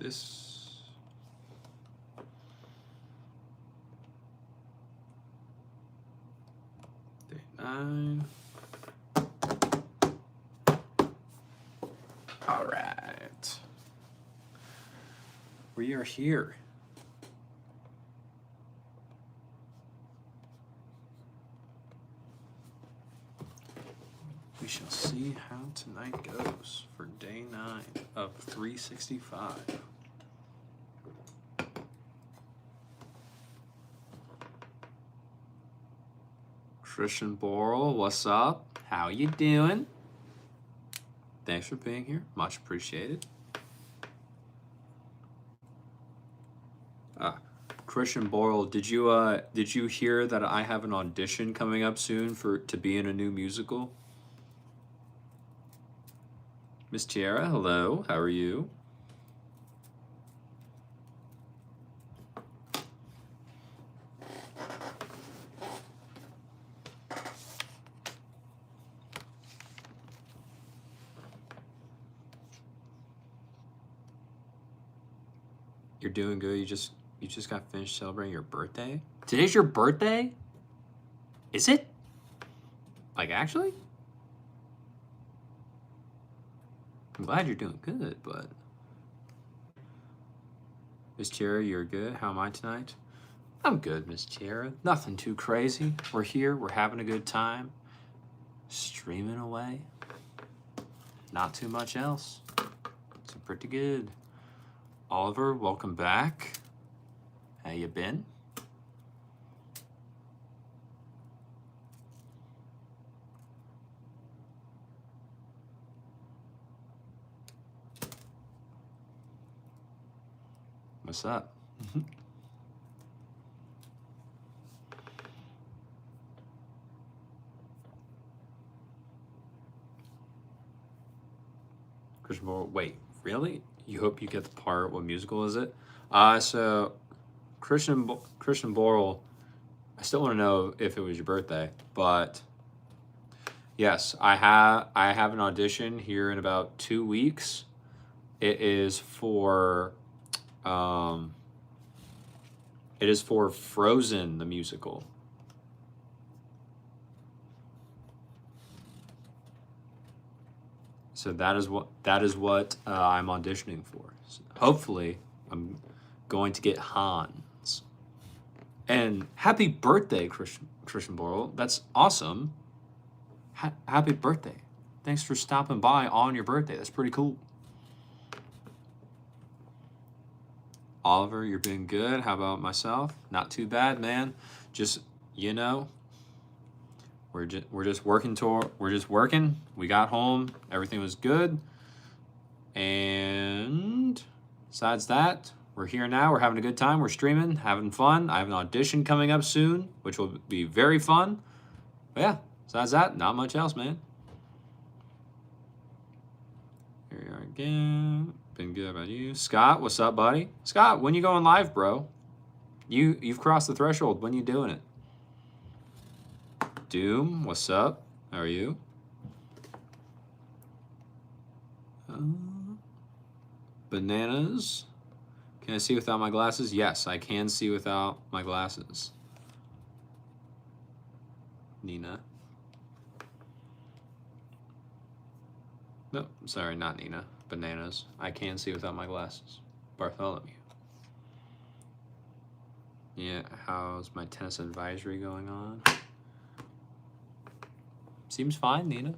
this. Day 9. All right. We are here. We shall see how tonight goes for day 9 of 365. Christian Borrell, what's up? How you doing? Thanks for being here. Much appreciated. Christian Borrell, did you hear that I have an audition coming up soon to be in a new musical? Miss Tiara, hello. How are you? You're doing good. You just got finished celebrating your birthday? Today's your birthday? Is it? Like, actually? I'm glad you're doing good, but... Miss Tiara, you're good. How am I tonight? I'm good, Miss Tiara. Nothing too crazy. We're here. We're having a good time. Streaming away. Not too much else. It's pretty good. Oliver, welcome back. How you been? What's up? Christian Borrell, wait, really? You hope you get the part. What musical is it? So Christian Borrell, I still want to know if it was your birthday, but yes, I have an audition here in about 2 weeks. It is for Frozen the musical. So that is what I'm auditioning for. So hopefully, I'm going to get Hans. And happy birthday, Christian Borrell. That's awesome. Happy birthday. Thanks for stopping by on your birthday. That's pretty cool. Oliver, you're doing good. How about myself? Not too bad, man. Just, you know, we're just working. We got home. Everything was good. And besides that, we're here now. We're having a good time. We're streaming, having fun. I have an audition coming up soon, which will be very fun. But yeah, besides that, not much else, man. Here we are again. Been good. About you? Scott, what's up, buddy? Scott, when you going live, bro? You've crossed the threshold. When you doing it? Doom, what's up? How are you? Bananas. Can I see without my glasses? Yes, I can see without my glasses. Nina. No, sorry, not Nina. Bananas. I can see without my glasses. Bartholomew. Yeah, how's my tennis advisory going on? Seems fine, Nina.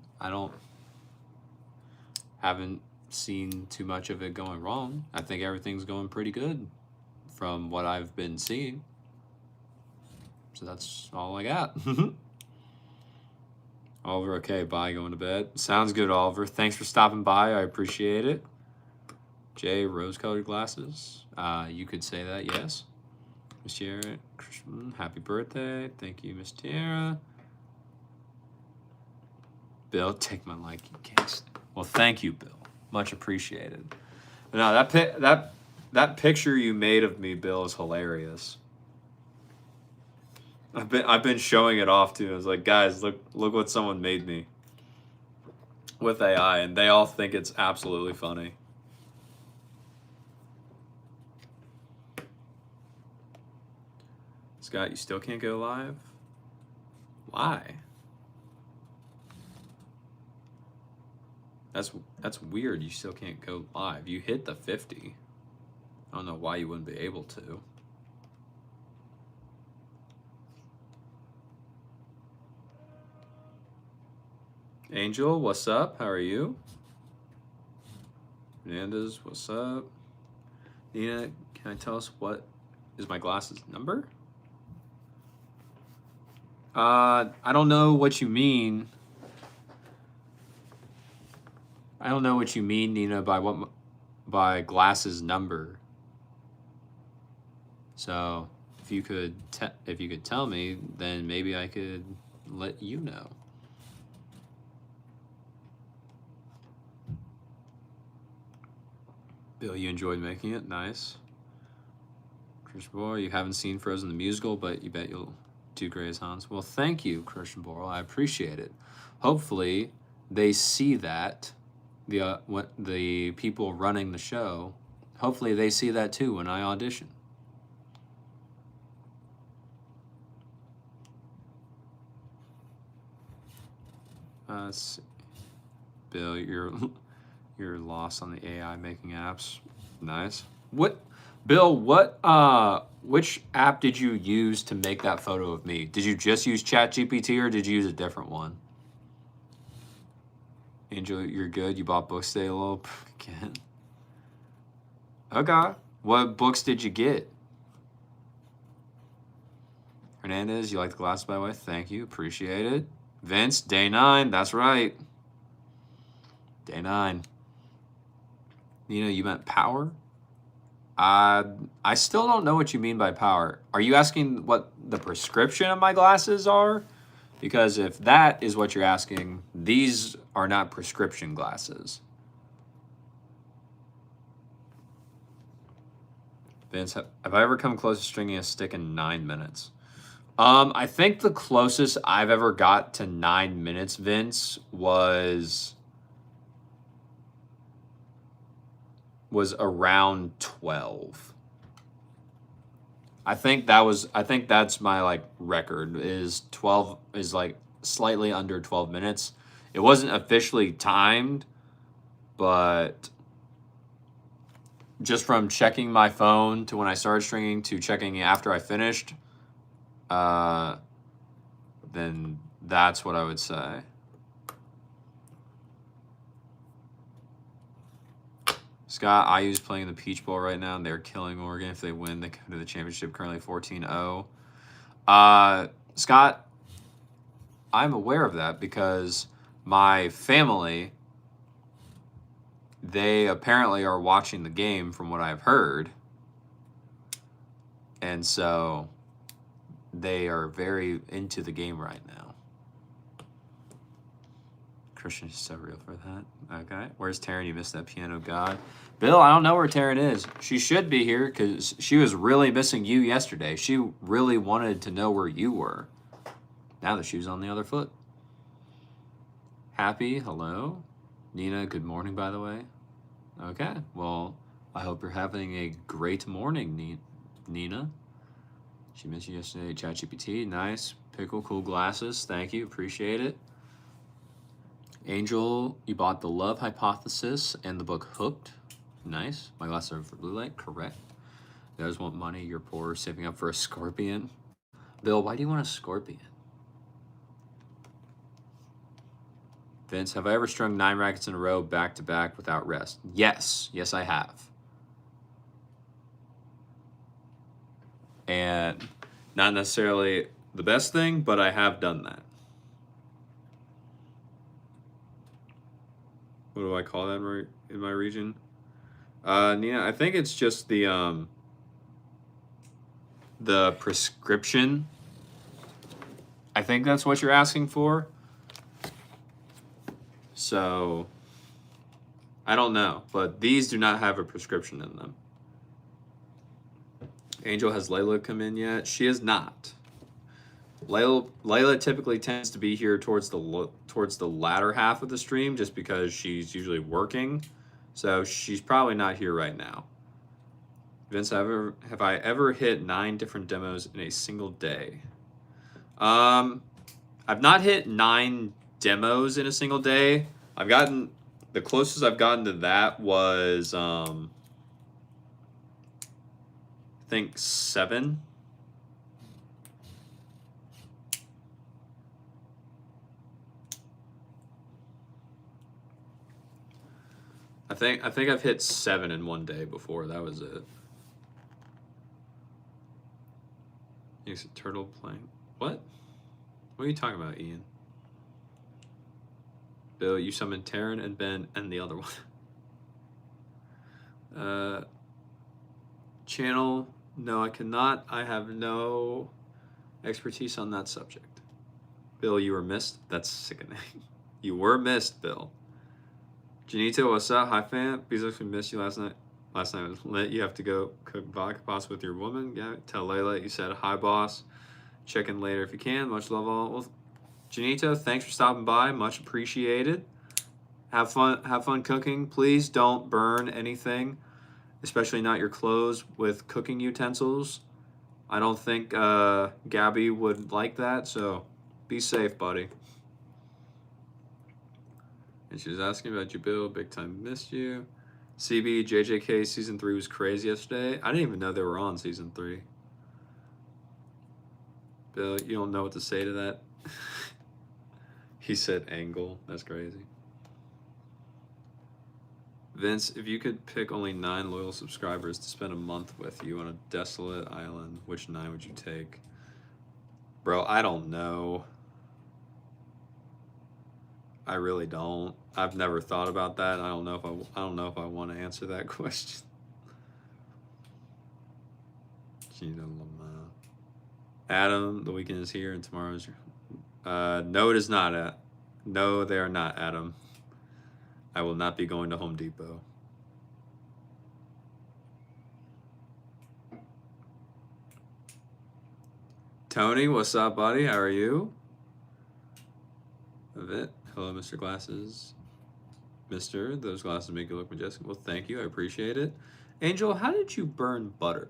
Haven't seen too much of it going wrong. I think everything's going pretty good from what I've been seeing. So that's all I got. Oliver, okay, bye, going to bed. Sounds good, Oliver. Thanks for stopping by. I appreciate it. Jay, rose-colored glasses. You could say that, yes. Miss Tiara, happy birthday. Thank you, Miss Tiara. Bill, take my like you can't. Well, thank you, Bill. Much appreciated. No, that picture you made of me, Bill, is hilarious. I've been showing it off to. I was like, guys, look what someone made me with AI, and they all think it's absolutely funny. Scott, you still can't go live? Why? That's weird. You still can't go live. You hit the 50. I don't know why you wouldn't be able to. Angel, what's up? How are you? Hernandez, what's up? Nina, can I tell us what is my glasses number? I don't know what you mean. I don't know what you mean, Nina, by glasses number. So if you could tell me, then maybe I could let you know. Bill, you enjoyed making it. Nice. Christian Boyle, you haven't seen Frozen the musical, but you bet you'll do great as Hans. Well, thank you, Christian Boyle. I appreciate it. Hopefully, they see that the people running the show. Hopefully, they see that too when I audition. Let's see. Bill, you're lost on the AI making apps. Nice. Bill, which app did you use to make that photo of me? Did you just use ChatGPT or did you use a different one? Angel, you're good. You bought books today a little again. Okay. What books did you get? Hernandez, you like the glasses, by the way? Thank you. Appreciate it. Vince, day 9. That's right. Day 9. Nina, you meant power? I still don't know what you mean by power. Are you asking what the prescription of my glasses are? Because if that is what you're asking, these are not prescription glasses. Vince, have I ever come close to stringing a stick in 9 minutes? I think the closest I've ever got to 9 minutes, Vince, was around 12. I think that's my like record is 12 is like slightly under 12 minutes. It wasn't officially timed, but just from checking my phone to when I started stringing to checking after I finished, then that's what I would say. Scott, IU's playing the Peach Bowl right now, and they're killing Oregon. If they win, they come to the championship, currently 14-0. Scott, I'm aware of that because my family, they apparently are watching the game from what I've heard. And so they are very into the game right now. Christian is so real for that. Okay. Where's Taryn? You missed that piano god. Bill, I don't know where Taryn is. She should be here because she was really missing you yesterday. She really wanted to know where you were. Now that she was on the other foot. Happy, hello. Nina, good morning, by the way. Okay. Well, I hope you're having a great morning, Nina. She missed you yesterday. ChatGPT, nice. Pickle, cool glasses. Thank you. Appreciate it. Angel, you bought The Love Hypothesis and the book Hooked. Nice. My glasses are for blue light. Correct. You guys want money? You're poor. Saving up for a scorpion. Bill, why do you want a scorpion? Vince, have I ever strung 9 rackets in a row back to back without rest? Yes. Yes, I have. And not necessarily the best thing, but I have done that. What do I call that in my region? Nina, I think it's just the prescription. I think that's what you're asking for. So, I don't know, but these do not have a prescription in them. Angel, has Layla come in yet? She is not. Layla typically tends to be here towards the latter half of the stream just because she's usually working. So she's probably not here right now. Vince, have I ever hit 9 different demos in a single day? I've not hit 9 demos in a single day. I've gotten the closest I've gotten to that was I think 7. I think I've hit 7 in one day before. That was it. Use a turtle playing. What? What are you talking about, Ian? Bill, you summoned Taryn and Ben and the other one. Channel, no, I cannot. I have no expertise on that subject. Bill, you were missed. That's sickening. You were missed, Bill. Janito, what's up? Hi, fam. Bezos, we missed you last night. Last night was lit. You have to go cook vodka pasta with your woman. Yeah, tell Layla you said hi, boss. Check in later if you can. Much love all. Well, Janito, thanks for stopping by. Much appreciated. Have fun cooking. Please don't burn anything, especially not your clothes with cooking utensils. I don't think Gabby would like that, so be safe, buddy. And she was asking about you, Bill. Big time missed you. CB, JJK season 3 was crazy yesterday. I didn't even know they were on season 3. Bill, you don't know what to say to that. He said angle. That's crazy. Vince, if you could pick only 9 loyal subscribers to spend a month with you on a desolate island, which 9 would you take? Bro, I don't know. I really don't. I've never thought about that. I don't know if I want to answer that question. Adam, the weekend is here and tomorrow's. No, it is not. No, they are not, Adam. I will not be going to Home Depot. Tony, what's up, buddy? How are you? Hello, Mr. Glasses. Mister, those glasses make you look majestic. Well, thank you. I appreciate it. Angel, how did you burn butter?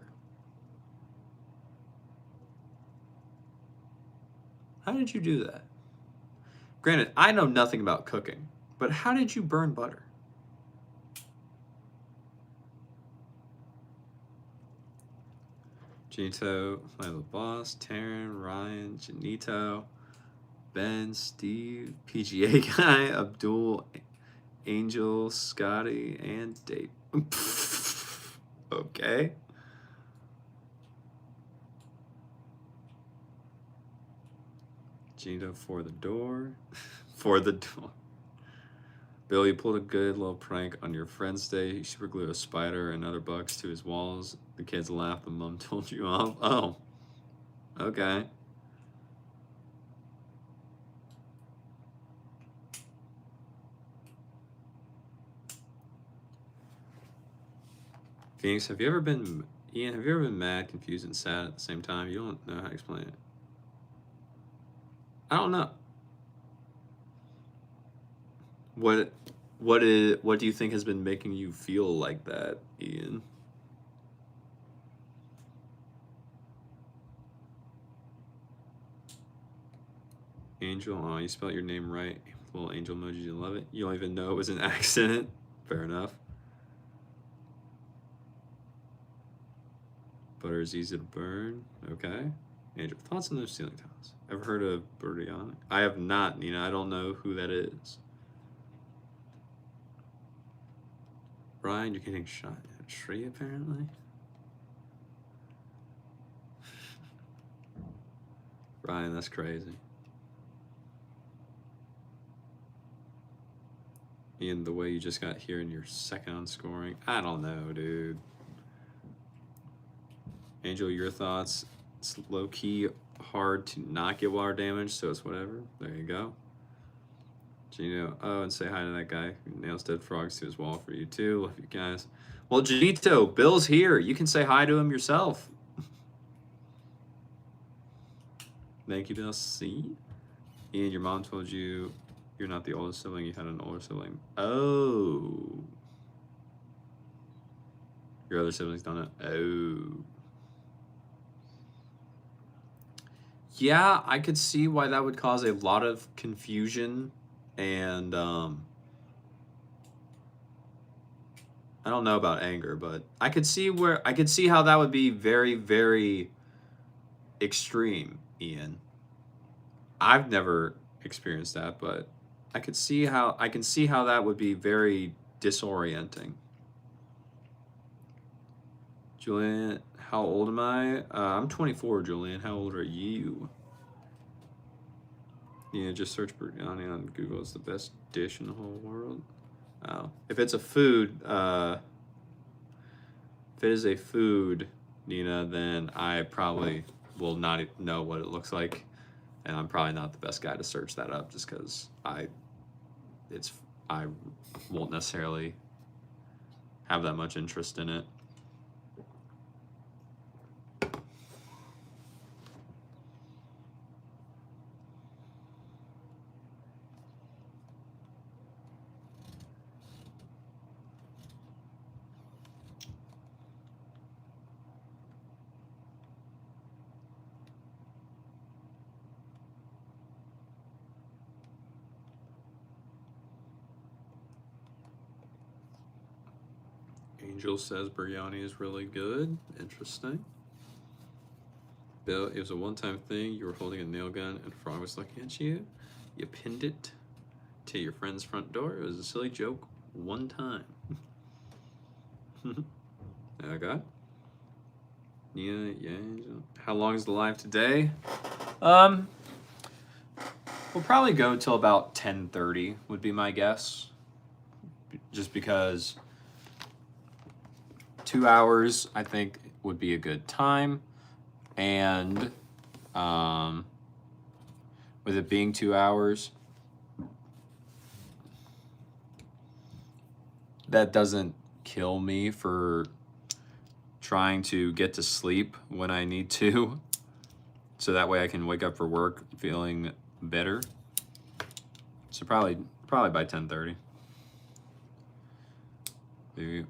How did you do that? Granted, I know nothing about cooking, but how did you burn butter? Janito, my little boss, Taryn, Ryan, Janito, Ben, Steve, PGA guy, Abdul, Angel, Scotty, and Dave. Okay. Janito for the door. For the door. Bill, you pulled a good little prank on your friend's day. You super glued a spider and other bugs to his walls. The kids laughed. The mom told you off. Oh. Okay. Phoenix, Ian, have you ever been mad, confused, and sad at the same time? You don't know how to explain it. I don't know. What do you think has been making you feel like that, Ian? Angel, oh, you spelled your name right. Little angel emoji, you love it. You don't even know it was an accident. Fair enough. Butter is easy to burn. Okay. Angel, thoughts on those ceiling tiles? Ever heard of Burdiana? I have not, Nina. I don't know who that is. Ryan, you're getting shot at a tree, apparently. Ryan, that's crazy. Ian, the way you just got here and you're second on scoring. I don't know, dude. Angel, your thoughts? It's low-key hard to not get water damage, so it's whatever. There you go. Gino, oh, and say hi to that guy who nails dead frogs to his wall for you too. Love you guys. Well, Janito, Bill's here. You can say hi to him yourself. Thank you, Bill. See? Ian, your mom told you you're not the oldest sibling. You had an older sibling. Oh. Your other siblings don't know. Oh. Yeah, I could see why that would cause a lot of confusion and I don't know about anger, but I could see how that would be very, very extreme, Ian. I've never experienced that, but I can see how that would be very disorienting. Julian, how old am I? I'm 24, Julian. How old are you? Yeah, just search biryani on Google. It's the best dish in the whole world. Oh, if it's a food, if it is a food, Nina, then I probably will not know what it looks like, and I'm probably not the best guy to search that up, just because I won't necessarily have that much interest in it. Angel says biryani is really good. Interesting. Bill, it was a one-time thing. You were holding a nail gun and Frog was looking at you. You pinned it to your friend's front door. It was a silly joke one time. Okay. Yeah. How long is the live today? We'll probably go till about 10:30 would be my guess. Just because 2 hours I think would be a good time. And with it being 2 hours, that doesn't kill me for trying to get to sleep when I need to, so that way I can wake up for work feeling better. So probably by 10:30. Maybe.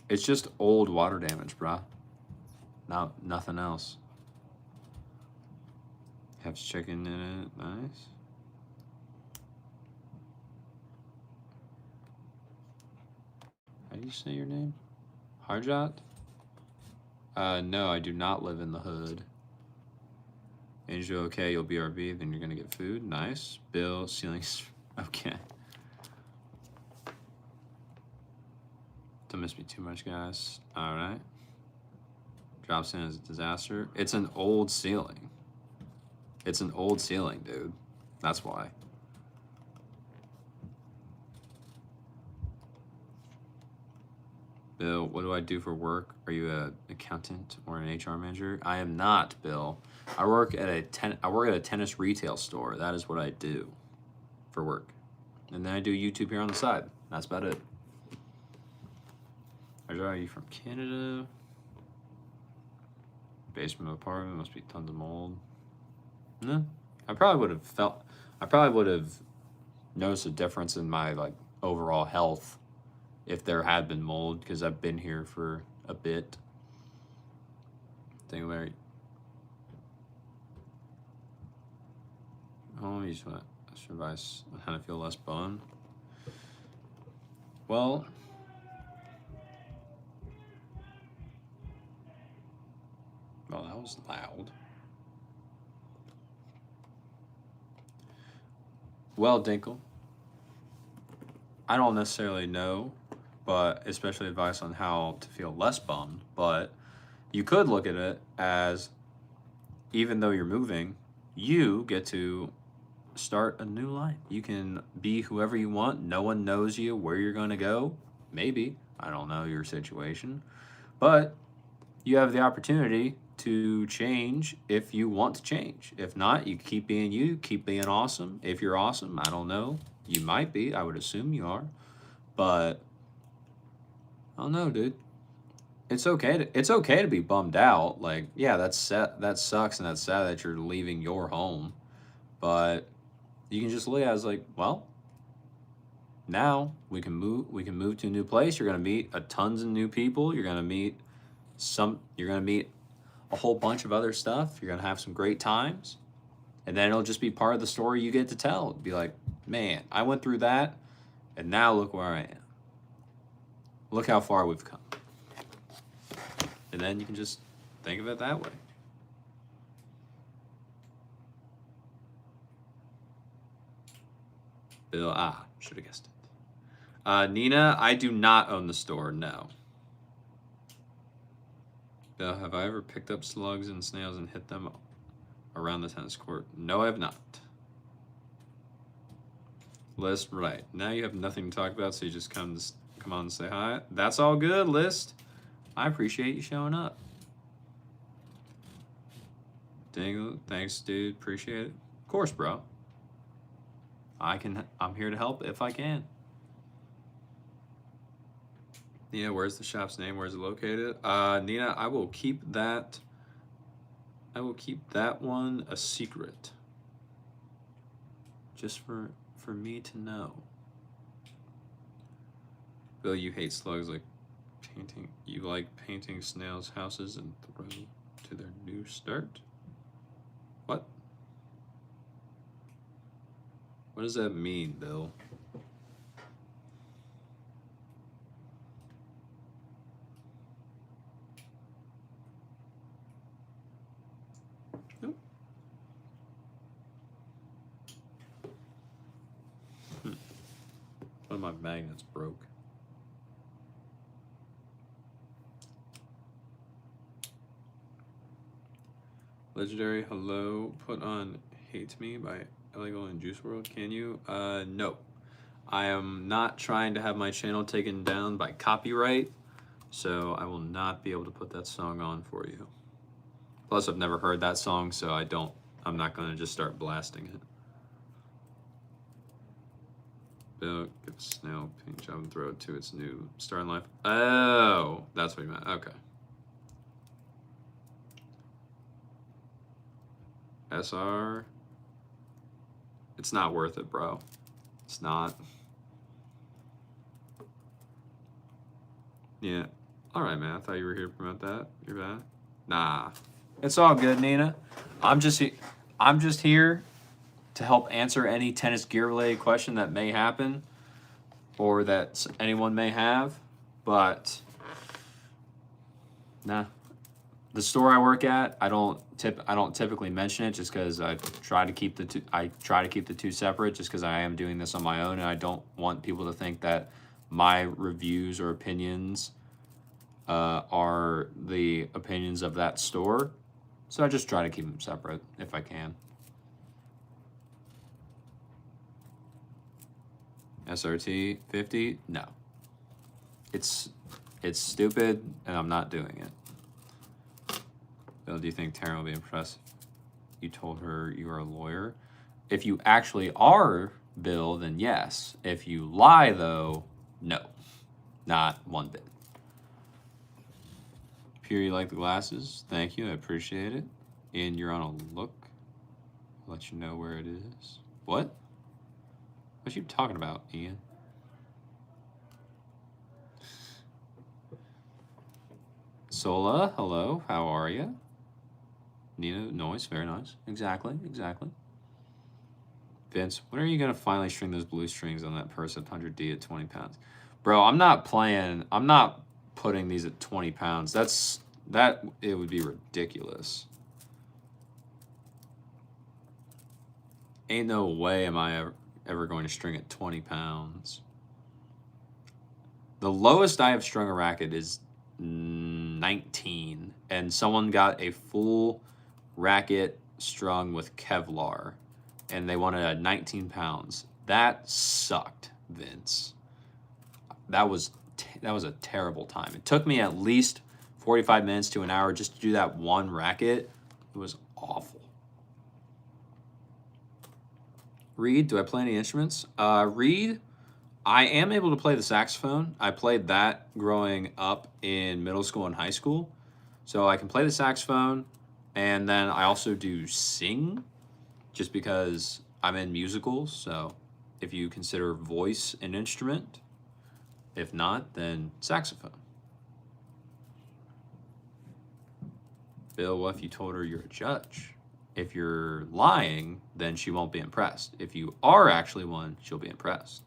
It's just old water damage, bruh. Nothing else. Have chicken in it. Nice. How do you say your name? Harjat? No, I do not live in the hood. Angel, okay, you'll BRB, then you're gonna get food. Nice. Bill, ceilings. Okay. Don't miss me too much, guys. All right. Drops in as a disaster. It's an old ceiling. It's an old ceiling, dude. That's why. Bill, what do I do for work? Are you an accountant or an HR manager? I am not, Bill. I work at a tennis retail store. That is what I do for work. And then I do YouTube here on the side. That's about it. Are you from Canada? Basement apartment, must be tons of mold. No. I probably would have noticed a difference in my like overall health if there had been mold, because I've been here for a bit. Think Larry. Oh, you just want advice on how to feel less bummed. Well, that was loud. Well, Dinkle, I don't necessarily know, but especially advice on how to feel less bummed. But you could look at it as, even though you're moving, you get to start a new life. You can be whoever you want. No one knows you, where you're going to go. Maybe. I don't know your situation. But you have the opportunity to change if you want to change. If not, you keep being you, keep being awesome. If you're awesome, I don't know. You might be. I would assume you are. But I don't know, dude. It's okay to be bummed out. Like, yeah, that sucks and that's sad that you're leaving your home. But you can just look at it as like, well, now we can move to a new place. You're gonna meet tons of new people. You're gonna meet a whole bunch of other stuff. You're gonna have some great times. And then it'll just be part of the story you get to tell. It'll be like, man, I went through that, and now look where I am. Look how far we've come. And then you can just think of it that way. Bill, should have guessed it. Nina, I do not own the store, no. Bill, have I ever picked up slugs and snails and hit them around the tennis court? No, I have not. List, right. Now you have nothing to talk about, so you just come on and say hi. That's all good, List. I appreciate you showing up. Dingle, thanks, dude. Appreciate it. Of course, bro. I'm here to help if I can. Nina, where's the shop's name? Where's it located? Nina, I will keep that one a secret. Just for me to know. Bill, you hate slugs like painting. You like painting snails' houses and throw to their new start? What? What does that mean, Bill? Nope. One of my magnets broke. Legendary, hello. Put on Hate Me by Illegal and Juice WRLD. Can you? No. I am not trying to have my channel taken down by copyright, so I will not be able to put that song on for you. Plus, I've never heard that song, so I'm not going to just start blasting it. Bill, give a snail paint job and throw it to its new start in life. Oh, that's what you meant. Okay. SR. It's not worth it, bro. It's not. Yeah. All right, man. I thought you were here to promote that. You're bad. Nah. It's all good, Nina. I'm just here to help answer any tennis gear related question that may happen or that anyone may have. But nah. The store I work at, I don't typically mention it just because I try to keep the two separate just because I am doing this on my own and I don't want people to think that my reviews or opinions are the opinions of that store. So I just try to keep them separate if I can. SRT 50? No. It's stupid and I'm not doing it. Bill, do you think Taryn will be impressed if you told her you are a lawyer? If you actually are, Bill, then yes. If you lie, though, no. Not one bit. Pure, you like the glasses? Thank you, I appreciate it. And you're on a look. I'll let you know where it is. What? What are you talking about, Ian? Sola, hello, how are you? Nina, noise, very nice. Exactly. Vince, when are you going to finally string those blue strings on that purse at 100D at 20 pounds? Bro, I'm not putting these at 20 pounds. It would be ridiculous. Ain't no way am I ever going to string at 20 pounds. The lowest I have strung a racket is 19, and someone got a full racket strung with Kevlar, and they wanted at 19 pounds. That sucked, Vince. That was a terrible time. It took me at least 45 minutes to an hour just to do that one racket. It was awful. Reed, do I play any instruments? Reed, I am able to play the saxophone. I played that growing up in middle school and high school. So I can play the saxophone, and then I also do sing just because I'm in musicals. So if you consider voice an instrument. If not, then saxophone. Bill, what if you told her you're a judge? If you're lying, then she won't be impressed. If you are actually one, she'll be impressed.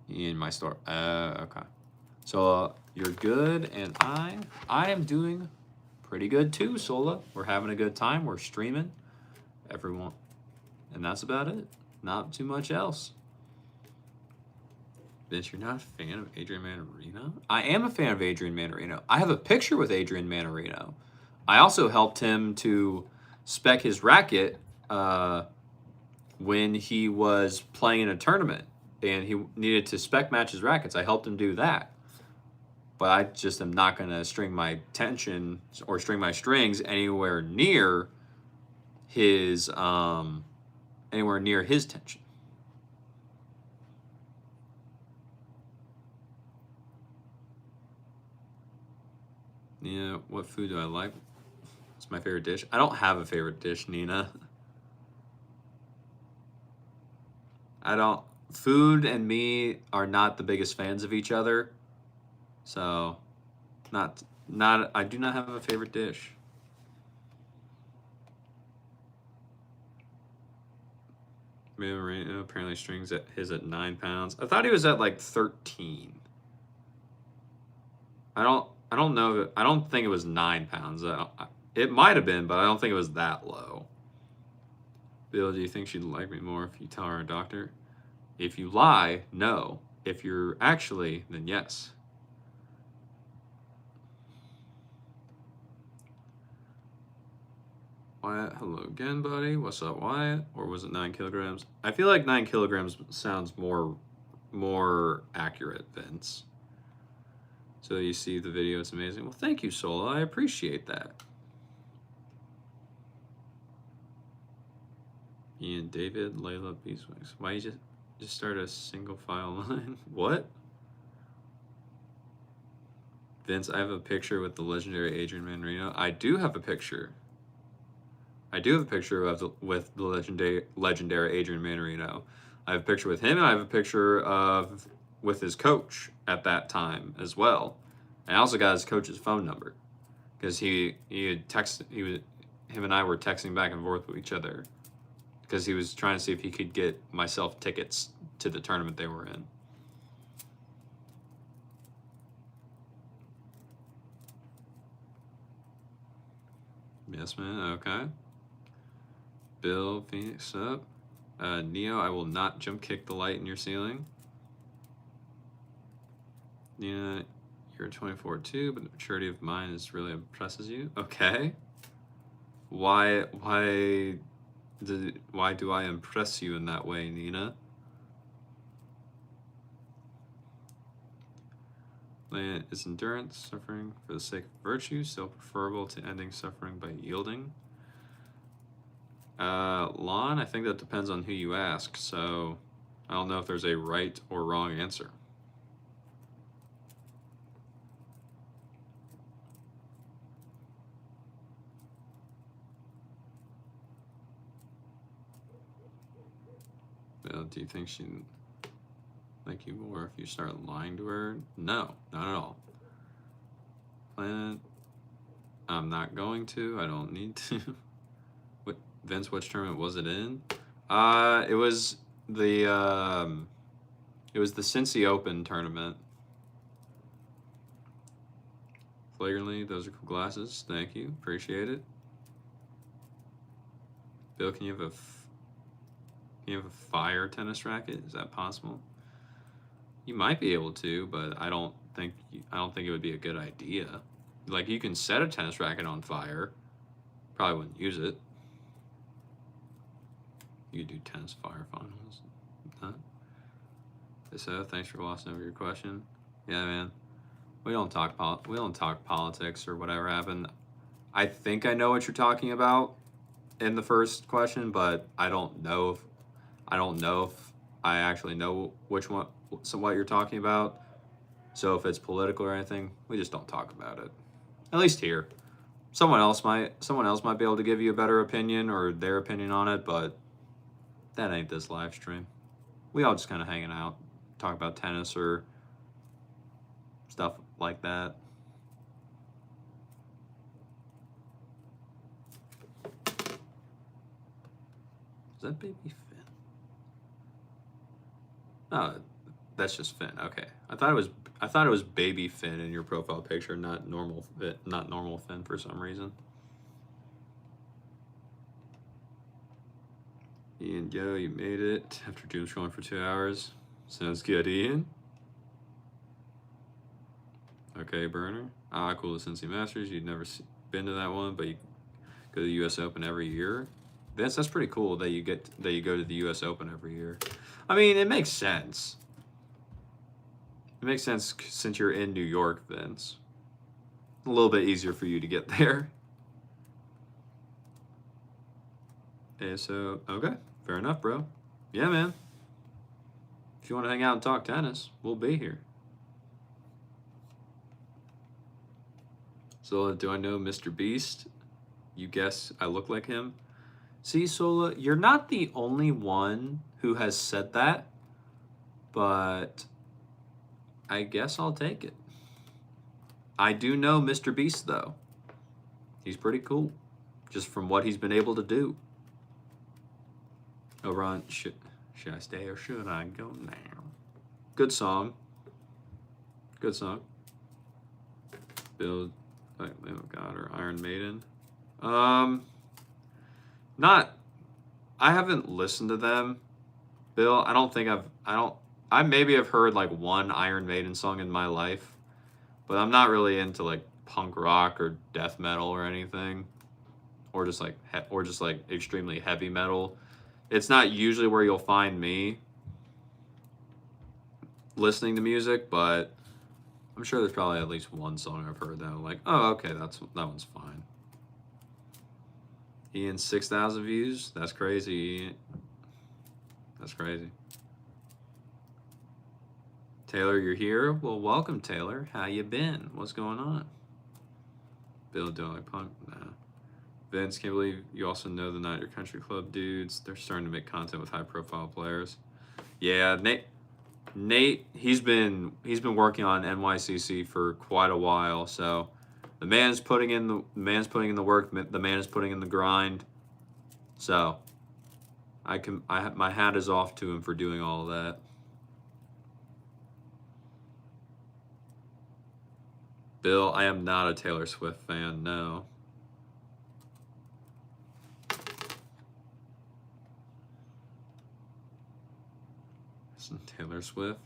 In my store. Okay. So you're good, and I am doing pretty good too, Sola. We're having a good time. We're streaming. Everyone. And that's about it. Not too much else. Vince, you're not a fan of Adrian Manarino? I am a fan of Adrian Manarino. I have a picture with Adrian Manarino. I also helped him to spec his racket when he was playing in a tournament and he needed to spec match his rackets. I helped him do that. But I just am not going to string my tension or string my strings anywhere near his tension. Yeah, what food do I like? It's my favorite dish. I don't have a favorite dish, Nina. Food and me are not the biggest fans of each other. So, I do not have a favorite dish. Marino apparently strings his at 9 pounds. I thought he was at like 13. I don't know. I don't think it was 9 pounds. It might have been, but I don't think it was that low. Bill, do you think she'd like me more if you tell her a doctor? If you lie, no. If you're actually, then yes. Wyatt, hello again, buddy. What's up, Wyatt? Or was it 9 kilograms? I feel like 9 kilograms sounds more accurate, Vince. So you see the video, it's amazing. Well, thank you, Sola. I appreciate that. Ian, David, Layla, Beeswax. Why you just start a single file line? What? Vince, I have a picture with the legendary Adrian Manarino. I do have a picture. With the legendary Adrian Manarino. I have a picture with him, and I have a picture with his coach at that time as well. And I also got his coach's phone number because him and I were texting back and forth with each other because he was trying to see if he could get myself tickets to the tournament they were in. Yes, man. Okay. Bill Phoenix up. Neo, I will not jump kick the light in your ceiling. Yeah, you're 24 too, but the maturity of mine is really impresses you. Okay. Why do I impress you in that way, Nina? Is endurance, suffering for the sake of virtue, still preferable to ending suffering by yielding? Lon, I think that depends on who you ask, so I don't know if there's a right or wrong answer. Bill, do you think she'd like you more if you start lying to her? No, not at all. Planet, I'm not going to. I don't need to. Vince, which tournament was it in? It was the Cincy Open tournament. Flagrantly, those are cool glasses. Thank you, appreciate it. Bill, can you have a fire tennis racket? Is that possible? You might be able to, but I don't think it would be a good idea. Like, you can set a tennis racket on fire. Probably wouldn't use it. You could do tennis fire finals. Huh? So thanks for glossing over your question. Yeah, man. We don't talk politics or whatever happened. I think I know what you're talking about in the first question, but I don't know if I actually know what you're talking about. So if it's political or anything, we just don't talk about it. At least here. Someone else might be able to give you a better opinion or their opinion on it, but that ain't this live stream. We all just kind of hanging out, talk about tennis or stuff like that. Is that baby Finn? Oh, that's just Finn. Okay, I thought it was baby Finn in your profile picture, not normal Finn for some reason. Ian, yo, you made it after doom scrolling for 2 hours. Sounds good, Ian. Okay, Burner. Ah, cool. The Cincy Masters. You'd never been to that one, but you go to the U.S. Open every year. That's pretty cool that you go to the U.S. Open every year. I mean, it makes sense. It makes sense since you're in New York, Vince. A little bit easier for you to get there. So, okay, fair enough, bro. Yeah, man. If you want to hang out and talk tennis, we'll be here. So, do I know Mr. Beast? You guess I look like him? See, Sola, you're not the only one who has said that, but I guess I'll take it. I do know Mr. Beast, though. He's pretty cool, just from what he's been able to do. Oh, Ron, should I stay or should I go now? Good song. Good song. Bill, oh God, or Iron Maiden. I haven't listened to them, Bill. I maybe have heard like one Iron Maiden song in my life, but I'm not really into like punk rock or death metal or anything, or just like extremely heavy metal. It's not usually where you'll find me listening to music, but I'm sure there's probably at least one song I've heard that I'm like, oh, okay, that one's fine. Ian, 6,000 views? That's crazy. That's crazy. Taylor, you're here? Well, welcome, Taylor. How you been? What's going on? Bill, do I like punk? Nah. Vince, can't believe you also know the Not Your Country Club dudes. They're starting to make content with high-profile players. Yeah, Nate, he's been working on NYCC for quite a while. So, the man's putting in the work. The man is putting in the grind. So, my hat is off to him for doing all of that. Bill, I am not a Taylor Swift fan. No. Taylor Swift?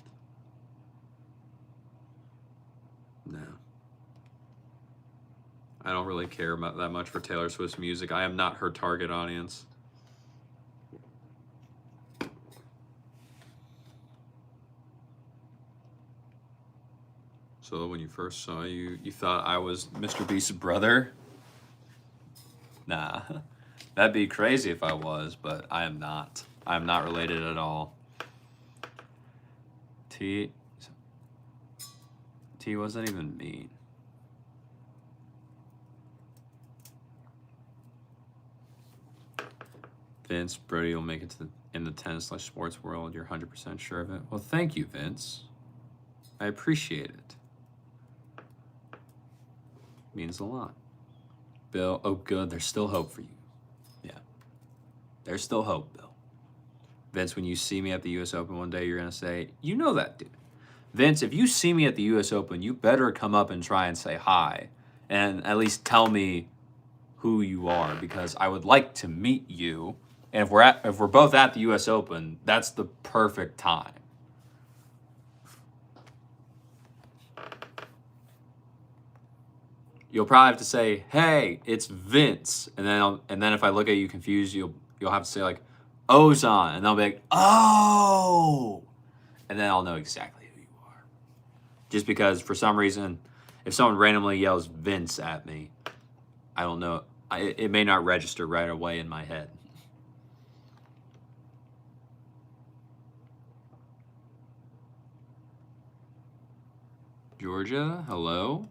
No. I don't really care about that much for Taylor Swift's music. I am not her target audience. So when you first saw you thought I was Mr. Beast's brother? Nah. That'd be crazy if I was, but I am not. I am not related at all. T wasn't even mean. Vince, Brody will make it in the tennis/sports world. You're 100% sure of it? Well, thank you, Vince. I appreciate it. Means a lot. Bill, oh good, there's still hope for you. Yeah. There's still hope, Bill. Vince, when you see me at the US Open one day, you're going to say, you know that dude. Vince, if you see me at the US Open, you better come up and try and say hi and at least tell me who you are, because I would like to meet you. And if we're both at the US Open, that's the perfect time. You'll probably have to say, "Hey, it's Vince," and then if I look at you confused, you'll have to say like, "Ozan," and they'll be like, "Oh," and then I'll know exactly who you are. Just because for some reason, if someone randomly yells Vince at me, I don't know. It may not register right away in my head. Georgia, hello.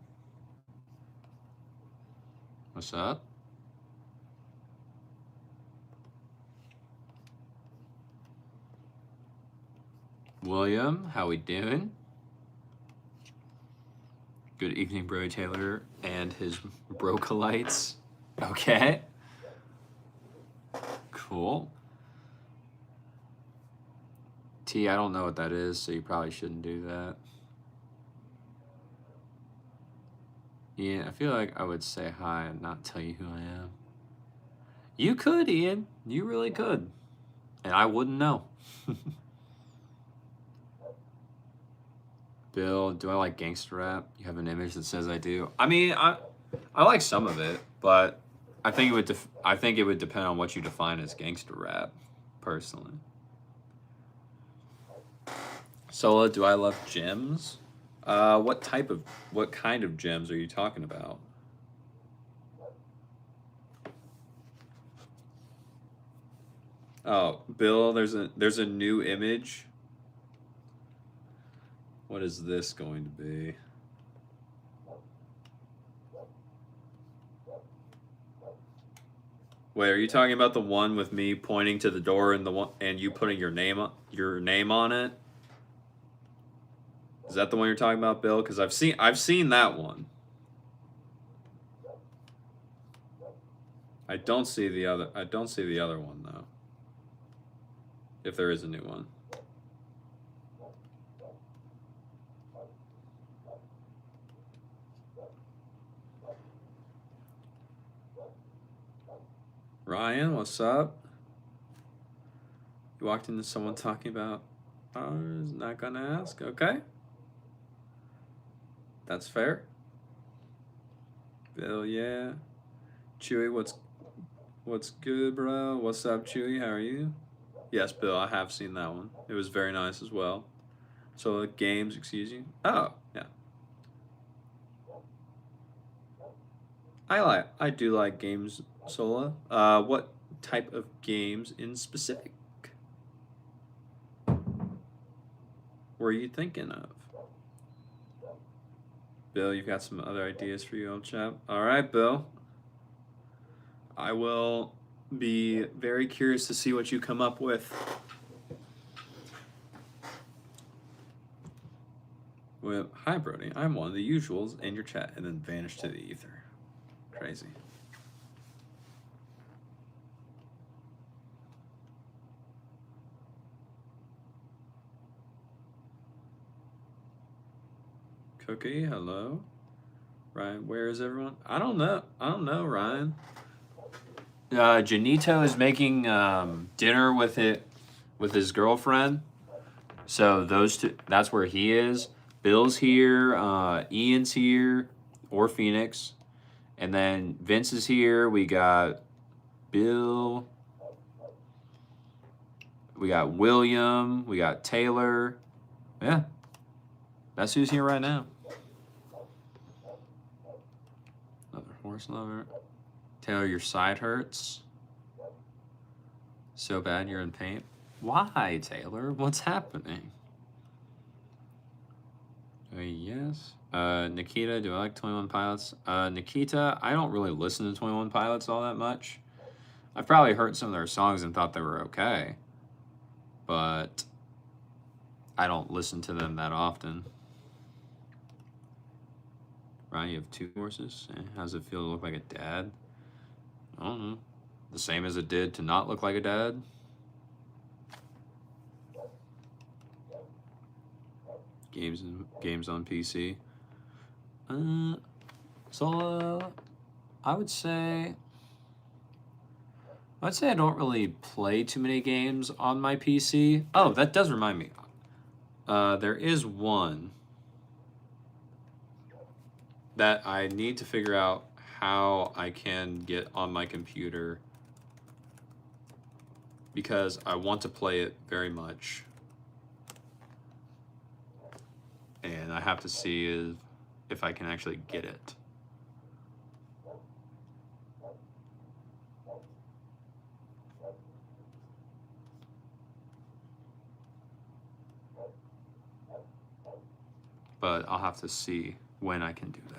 What's up? William, how we doing? Good evening, Bro Taylor and his brocolites. Okay. Cool. T, I don't know what that is, so you probably shouldn't do that. Yeah, I feel like I would say hi and not tell you who I am. You could, Ian. You really could. And I wouldn't know. Bill, do I like gangster rap? You have an image that says I do. I mean, I like some of it, but I think it would depend on what you define as gangster rap, personally. Sola, do I love gems? What kind of gems are you talking about? Oh, Bill, there's a new image. What is this going to be? Wait, are you talking about the one with me pointing to the door and you putting your name on it? Is that the one you're talking about, Bill? Because I've seen that one. I don't see the other one though. If there is a new one. Ryan, what's up? You walked into someone talking about ours, not gonna ask. Okay. That's fair. Bill, yeah. Chewy, what's good, bro? What's up, Chewy? How are you? Yes, Bill, I have seen that one. It was very nice as well. So games, excuse you. Oh, yeah. I do like games, Sola. What type of games in specific were you thinking of? Bill, you've got some other ideas for you, old chap. All right, Bill. I will be very curious to see what you come up with. Well, hi, Brody. I'm one of the usuals in your chat, and then vanish to the ether. Crazy. Cookie, hello. Ryan, where is everyone? I don't know, Ryan. Janito is making dinner with his girlfriend. So those two, that's where he is. Bill's here, Ian's here, or Phoenix. And then Vince is here. We got Bill. We got William. We got Taylor. Yeah. That's who's here right now. Another horse lover. Taylor, your side hurts. So bad you're in pain. Why, Taylor? What's happening? Yes. Nikita, do I like 21 Pilots? Nikita, I don't really listen to 21 Pilots all that much. I've probably heard some of their songs and thought they were okay, but I don't listen to them that often. Ryan, you have 2 horses? How does it feel to look like a dad? I don't know. The same as it did to not look like a dad? Games on PC. So I would say I don't really play too many games on my PC. Oh, that does remind me. There is one that I need to figure out how I can get on my computer because I want to play it very much. And I have to see if I can actually get it. But I'll have to see when I can do that.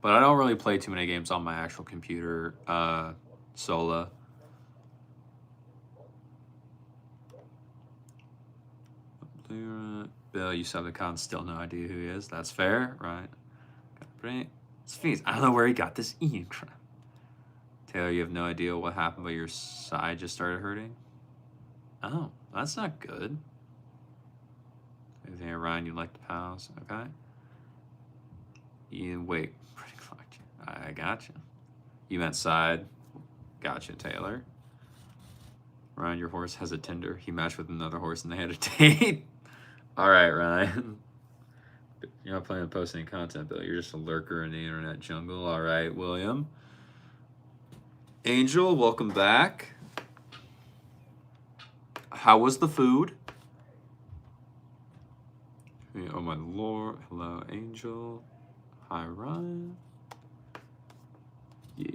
But I don't really play too many games on my actual computer, Sola. Bill, you sub the con, still no idea who he is. That's fair, right? It's Phoenix. I don't know where he got this Ian crap. Taylor, you have no idea what happened, but your side just started hurting. Oh, that's not good. Anything, Ryan, you like the pals? Okay. Ian, wait. I got you. You meant side. Gotcha, Taylor. Ryan, your horse has a Tinder. He matched with another horse and they had a date. All right, Ryan. You're not planning to post any content, Bill. You're just a lurker in the internet jungle. All right, William. Angel, welcome back. How was the food? Oh, my Lord. Hello, Angel. Hi, Ryan. Yeah.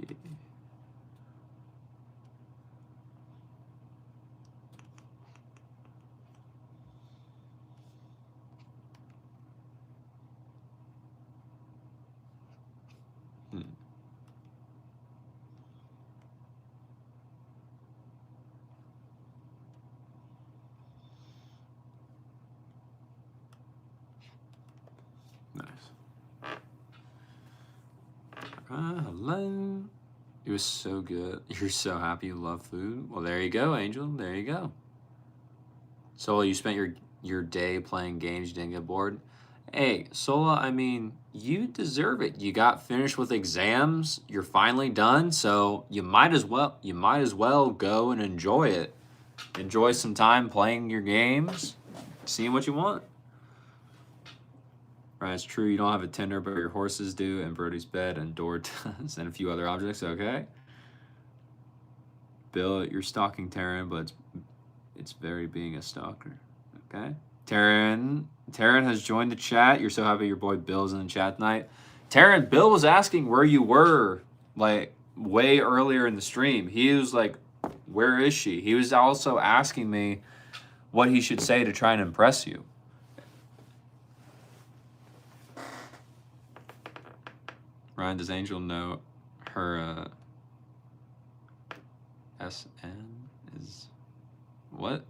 Hello. It was so good. You're so happy you love food. Well, there you go, Angel. There you go. Sola, you spent your day playing games. You didn't get bored. Hey, Sola, I mean, you deserve it. You got finished with exams. You're finally done, so you might as well go and enjoy it. Enjoy some time playing your games, seeing what you want. Right, it's true you don't have a Tinder, but your horses do, and Brody's bed, and door does, and a few other objects, okay? Bill, you're stalking Taryn, but it's very being a stalker, okay? Taryn has joined the chat. You're so happy your boy Bill's in the chat tonight. Taryn, Bill was asking where you were, like, way earlier in the stream. He was like, where is she? He was also asking me what he should say to try and impress you. Ryan, does Angel know her SN is what?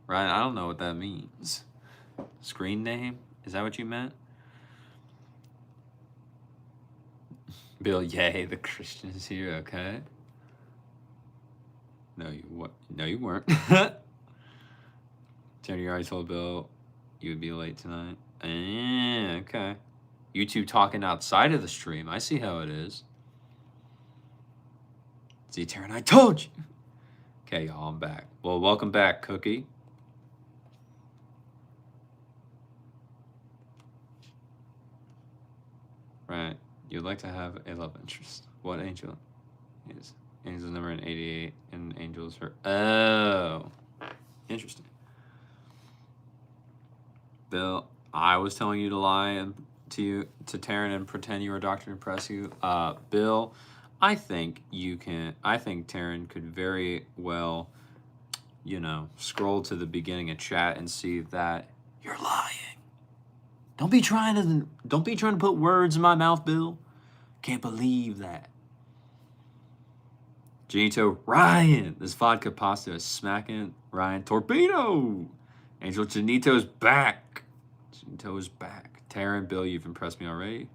Ryan, I don't know what that means. Screen name? Is that what you meant? Bill, yay, the Christian is here, okay. No, you weren't. Tony, you already told Bill you would be late tonight. Okay. You two talking outside of the stream. I see how it is. See, Taryn, I told you. Okay, y'all, I'm back. Well, welcome back, Cookie. Right. You'd like to have a love interest. What Angel is? Angel's number in 88, and Angel's her. Oh. Interesting. Bill, I was telling you to lie to Taryn and pretend you were a doctor to impress you. Bill, I think Taryn could very well, scroll to the beginning of chat and see that you're lying. Don't be trying to put words in my mouth, Bill. Can't believe that. Janito, Ryan, this vodka pasta is smacking. Ryan, torpedo. Angel, Janito's back. Janito's back. Taryn, Bill, you've impressed me already.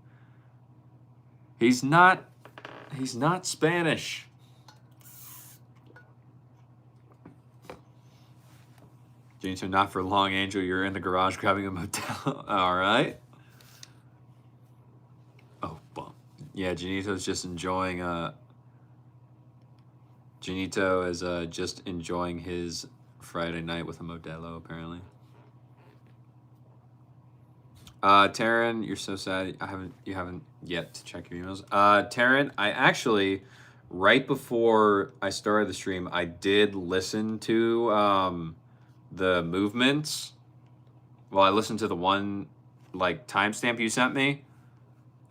He's not Spanish. Janito, not for long, Angel. You're in the garage grabbing a motel. All right. Oh, bum. Yeah, Janito's just enjoying. Janito is just enjoying his Friday night with a Modelo, apparently. Taryn, you're so sad. You haven't yet to check your emails. Taryn, I actually, right before I started the stream, I did listen to the movements. Well, I listened to the one timestamp you sent me.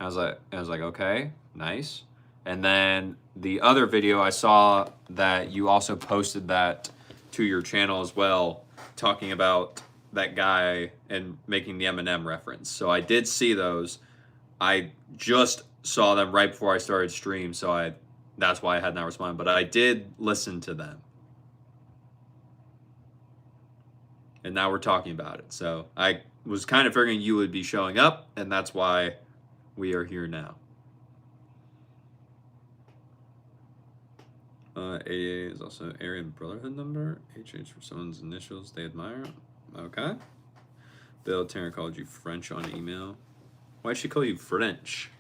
I was like, okay, nice. And then the other video, I saw that you also posted that to your channel as well, talking about that guy and making the Eminem reference. So I did see those. I just saw them right before I started stream, so I That's why I had not responded, but I did listen to them. And now we're talking about it. So I was kind of figuring you would be showing up, and that's why we are here now. 88 is also Aryan Brotherhood number. HH for someone's initials they admire. Okay. Bill Taryn called you French on email. Why'd she call you French?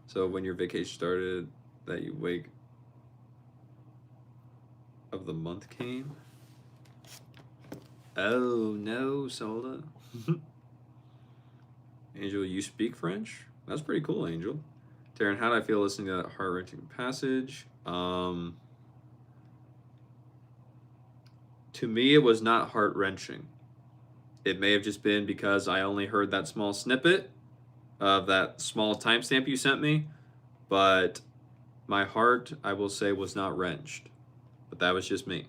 So when your vacation started, that you wake of the month came? Oh no, Sola. Angel, you speak French? That's pretty cool, Angel. Taryn, how did I feel listening to that heart-wrenching passage? To me, it was not heart-wrenching. It may have just been because I only heard that small snippet of that small timestamp you sent me, but my heart, I will say, was not wrenched. But that was just me.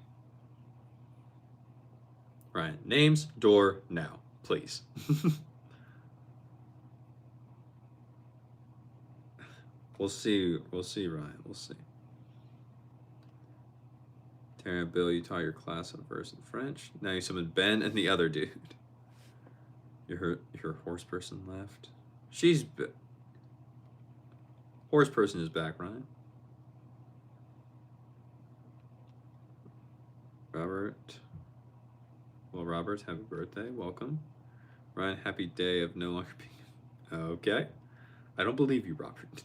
Ryan, names, door, now, please. We'll see, Ryan, we'll see. Taryn, Bill, you taught your class a verse in French. Now you summoned Ben and the other dude. Your horse person left. Horse person is back, Ryan. Robert. Well, Robert, happy birthday. Welcome. Ryan, happy day of no longer being. Okay. I don't believe you, Robert.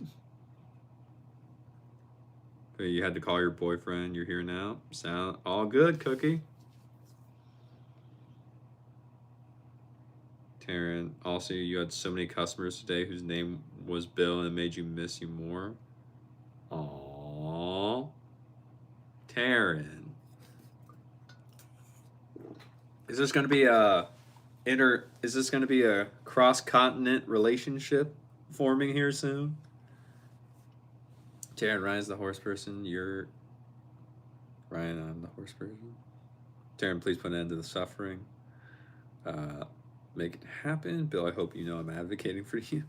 You had to call your boyfriend. You're here now. Sound all good, Cookie. Taryn, also, you had so many customers today whose name was Bill and it made you miss you more. Aww. Taryn. Is this gonna be a cross-continent relationship forming here soon? Taryn, Ryan's the horse person. You're Ryan, I'm the horse person. Taryn, please put an end to the suffering. Make it happen. Bill, I hope you know I'm advocating for you.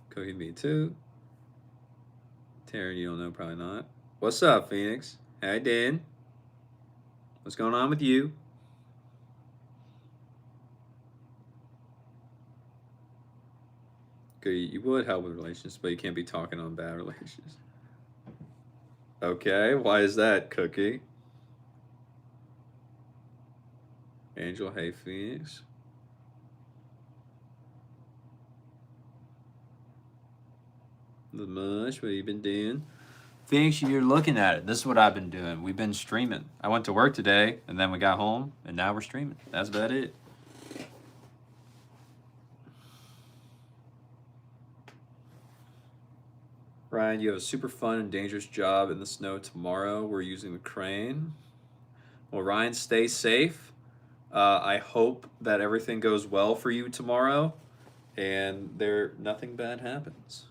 Cookie, me too. Taryn, you don't know, probably not. What's up, Phoenix? Hey, Dan. What's going on with you? Good, you would help with relationships, but you can't be talking on bad relationships. Okay, why is that, Cookie? Angel, hey, Phoenix. The mush, what have you been doing? Phoenix, you're looking at it. This is what I've been doing. We've been streaming. I went to work today, and then we got home, and now we're streaming. That's about it. Ryan, you have a super fun and dangerous job in the snow tomorrow. We're using the crane. Well, Ryan, stay safe. I hope that everything goes well for you tomorrow, and nothing bad happens.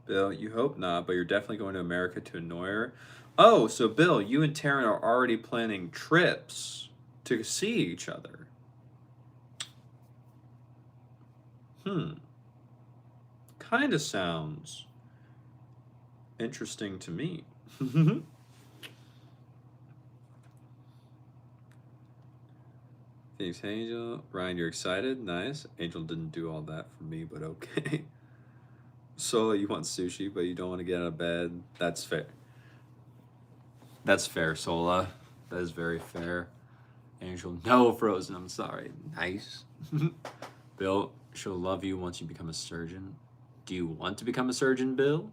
Bill, you hope not, but you're definitely going to America to annoy her. Oh, so Bill, you and Taryn are already planning trips to see each other. Kind of sounds interesting to me. Thanks, Angel. Ryan, you're excited? Nice. Angel didn't do all that for me, but okay. Sola, you want sushi, but you don't want to get out of bed. That's fair. That's fair, Sola. That is very fair. Angel, no, Frozen, I'm sorry. Nice. Bill, she'll love you once you become a surgeon. Do you want to become a surgeon, Bill?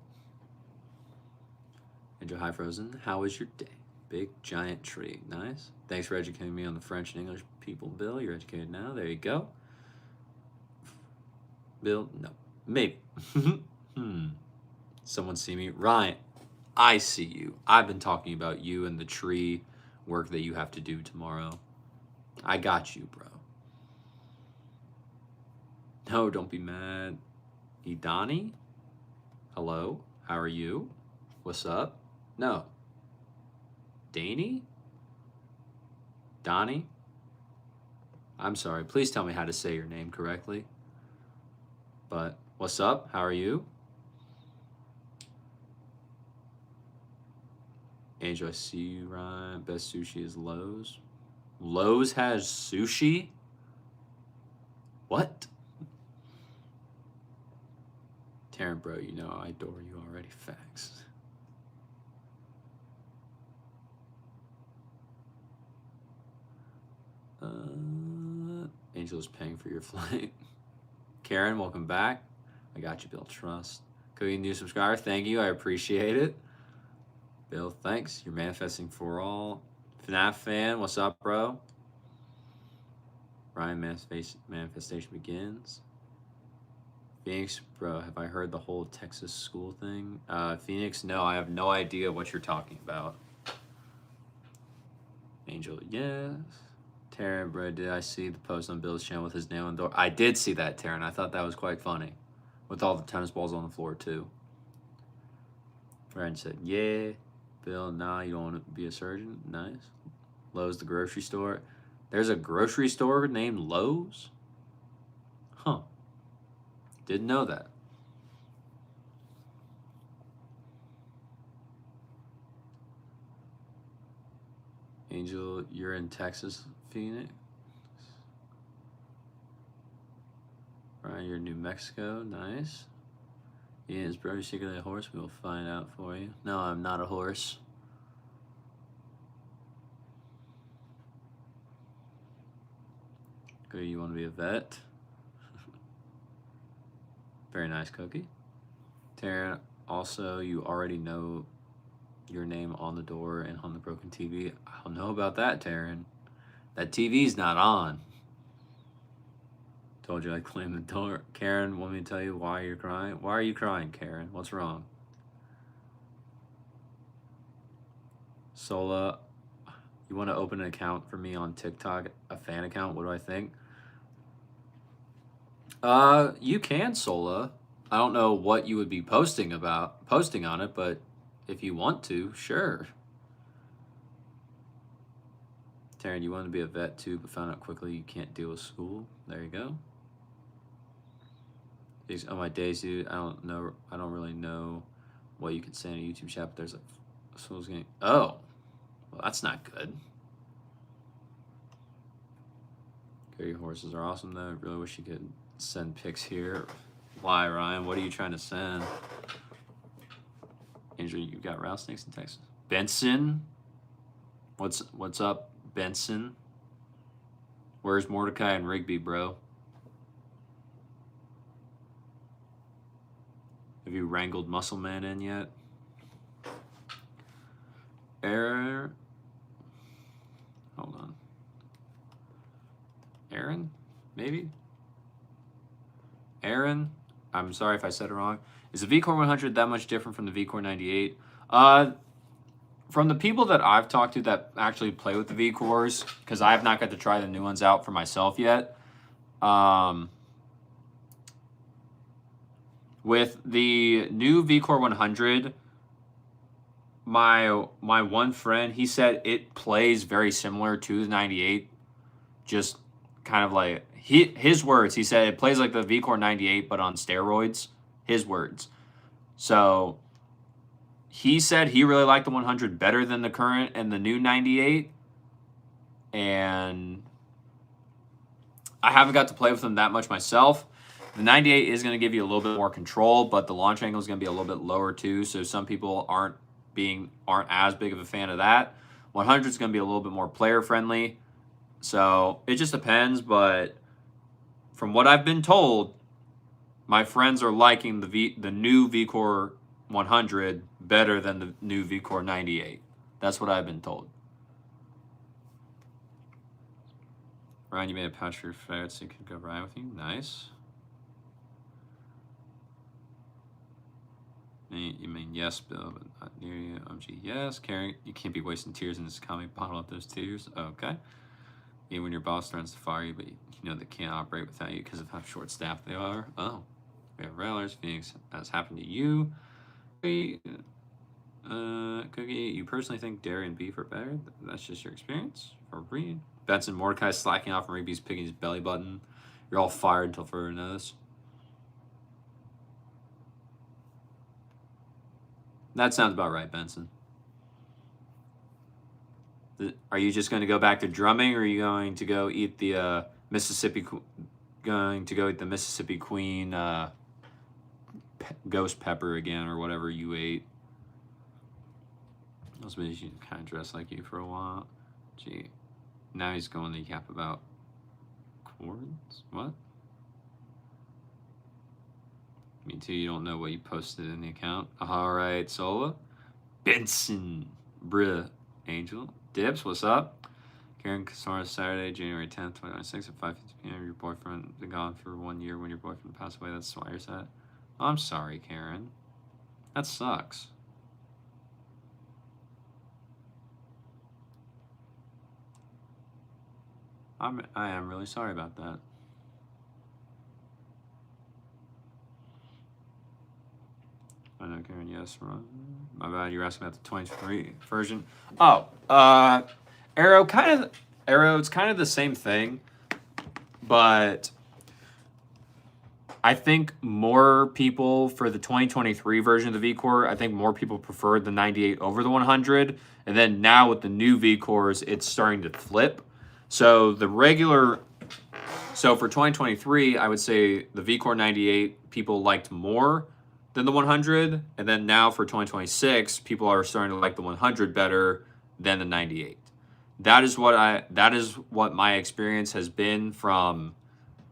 Angel, hi, Frozen. How was your day? Big, giant tree. Nice. Thanks for educating me on the French and English people, Bill. You're educated now. There you go. Bill, no. Maybe. Someone see me? Ryan, I see you. I've been talking about you and the tree work that you have to do tomorrow. I got you, bro. No, don't be mad. Idani? Hello? How are you? What's up? No. Danny? Donnie? I'm sorry. Please tell me how to say your name correctly. But what's up? How are you? Angel, I see you, Ryan. Best sushi is Lowe's. Lowe's has sushi? What? Taryn, bro, you know I adore you already. Facts. Angel is paying for your flight. Karen, welcome back. I got you, Bill. Trust. Cookie, new subscriber. Thank you. I appreciate it. Bill, thanks. You're manifesting for all. FNAF fan, what's up, bro? Ryan, manifestation begins. Phoenix, bro, have I heard the whole Texas school thing? Phoenix, no, I have no idea what you're talking about. Angel, yes. Taryn, bro, did I see the post on Bill's channel with his nail on the door? I did see that, Taryn. I thought that was quite funny. With all the tennis balls on the floor, too. Ryan said, yeah. Bill, nah, you don't want to be a surgeon? Nice. Lowe's, the grocery store. There's a grocery store named Lowe's? Huh. Didn't know that. Angel, you're in Texas, Phoenix? Ryan, you're in New Mexico. Nice. Ian, is Brody secretly a horse? We will find out for you. No, I'm not a horse. Cookie, you want to be a vet? Very nice, Cookie. Taryn, also, you already know your name on the door and on the broken TV. I don't know about that, Taryn. That TV's not on. Told you I claimed the door. Karen, want me to tell you why you're crying? Why are you crying, Karen? What's wrong? Sola, you want to open an account for me on TikTok, a fan account? What do I think? You can, Sola. I don't know what you would be posting on it, but if you want to, sure. Taryn, you want to be a vet too, but found out quickly you can't deal with school. There you go. On my days, dude, I don't really know what you could say in a YouTube chat, but there's a school's game. Oh, well, that's not good. Your horses are awesome, though. I really wish you could send pics here. Why, Ryan? What are you trying to send? Angel, you got rattlesnakes in Texas. Benson? What's up, Benson? Where's Mordecai and Rigby, bro? Have you wrangled Muscle Man in yet? Aaron? Hold on. Aaron? Maybe? Aaron? I'm sorry if I said it wrong. Is the VCore 100 that much different from the VCore 98? From the people that I've talked to that actually play with the VCores, because I have not got to try the new ones out for myself yet, with the new VCore 100, my one friend, he said it plays very similar to the 98, just kind of like his words. He said it plays like the VCore 98 but on steroids. His words. So he said he really liked the 100 better than the current and the new 98, and I haven't got to play with them that much myself. The 98 is going to give you a little bit more control, but the launch angle is going to be a little bit lower too, so some people aren't as big of a fan of that. 100 is going to be a little bit more player friendly, so it just depends. But from what I've been told, my friends are liking the new VCore 100 better than the new VCore 98. That's what I've been told. Ryan, you made a pouch for your ferret so you could go ride with you. Nice. You mean yes, Bill, but not near you. OMG, yes. Karen, you can't be wasting tears in this comic. Bottle up those tears. Okay. Even when your boss threatens to fire you, but you know they can't operate without you because of how short-staffed they are. Oh. We have Railers. Phoenix, that's happened to you. Cookie, you personally think dairy and beef are better? That's just your experience? For real? Benson, Mordecai slacking off and Rigby's picking his belly button. You're all fired until further notice. That sounds about right, Benson. Are you just going to go back to drumming, or are you going to go eat the Mississippi Queen ghost pepper again, or whatever you ate? Those bitches should kind of dress like you for a while. Gee, now he's going to yap about chords. What? Me too. You don't know what you posted in the account. All right, Sola, Benson, bruh, Angel. Dibs, what's up? Karen Casora, Saturday, January 10th, 2096 at 5:50 p.m. Your boyfriend been gone for 1 year when your boyfriend passed away. That's why you're sad. Oh, I'm sorry, Karen. That sucks. I am really sorry about that. I know, Karen, yes. My bad, you're asking about the 23 version. Oh, Arrow, it's kind of the same thing, but I think more people for the 2023 version of the V-Core, I think more people preferred the 98 over the 100. And then now with the new V-Cores, it's starting to flip. So for 2023, I would say the V-Core 98 people liked more than the 100. And then now for 2026, people are starting to like the 100 better than the 98. That is what my experience has been from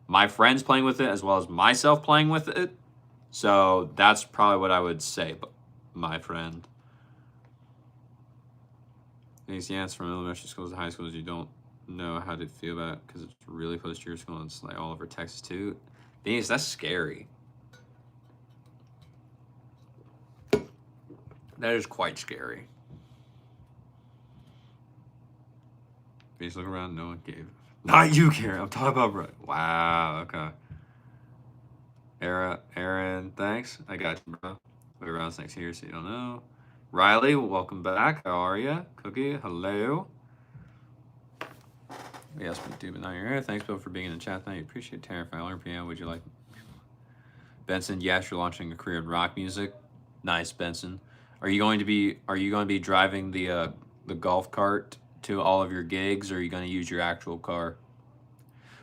my friends playing with it as well as myself playing with it. So that's probably what I would say, my friend. Thanks, the answer from elementary schools to high schools, you don't know how to feel about it because it's really close to your school and it's like all over Texas too. Denise, that's scary. That is quite scary. Please look around, no one gave. Not you, Karen. I'm talking about bro. Wow, okay. Aaron, thanks. I got you, bro. Wait around next year, so you don't know. Riley, welcome back. How are you? Cookie, hello. Yes, but do, but not your hair. Thanks, Bill, for being in the chat tonight. Appreciate Terrifying RPM. Would you like Benson? Yes, you're launching a career in rock music. Nice, Benson. Are you going to be driving the golf cart to all of your gigs, or are you going to use your actual car?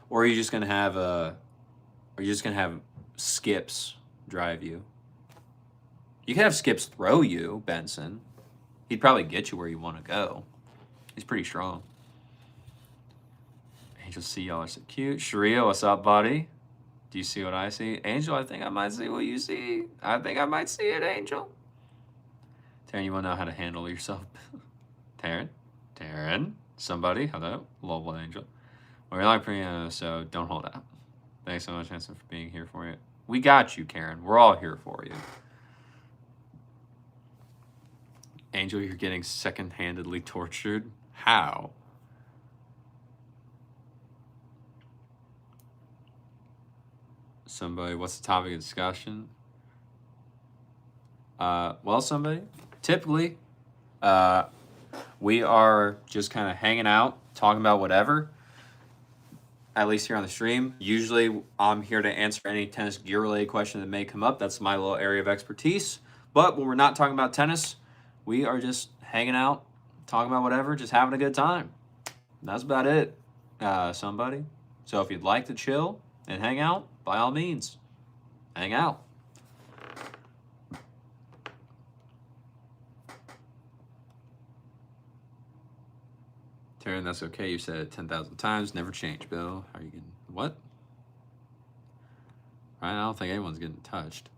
Or are you just going to have Skips drive you? You can have Skips throw you, Benson. He'd probably get you where you want to go. He's pretty strong. Angel, see y'all are so cute. Sharia, what's up, buddy? Do you see what I see? Angel, I think I might see what you see. I think I might see it, Angel. Taryn, you want to know how to handle yourself? Taryn, somebody, hello, lovable Angel. We're like pretty, so don't hold out. Thanks so much, Hanson, for being here for you. We got you, Karen. We're all here for you. Angel, you're getting second-handedly tortured. How? Somebody, what's the topic of discussion? Well, somebody, typically, we are just kind of hanging out, talking about whatever, at least here on the stream. Usually, I'm here to answer any tennis gear-related question that may come up. That's my little area of expertise. But when we're not talking about tennis, we are just hanging out, talking about whatever, just having a good time. And that's about it, somebody. So if you'd like to chill and hang out, by all means, hang out. Taryn, that's okay. You said it 10,000 times. Never change, Bill. How are you getting... What? Right? I don't think anyone's getting touched.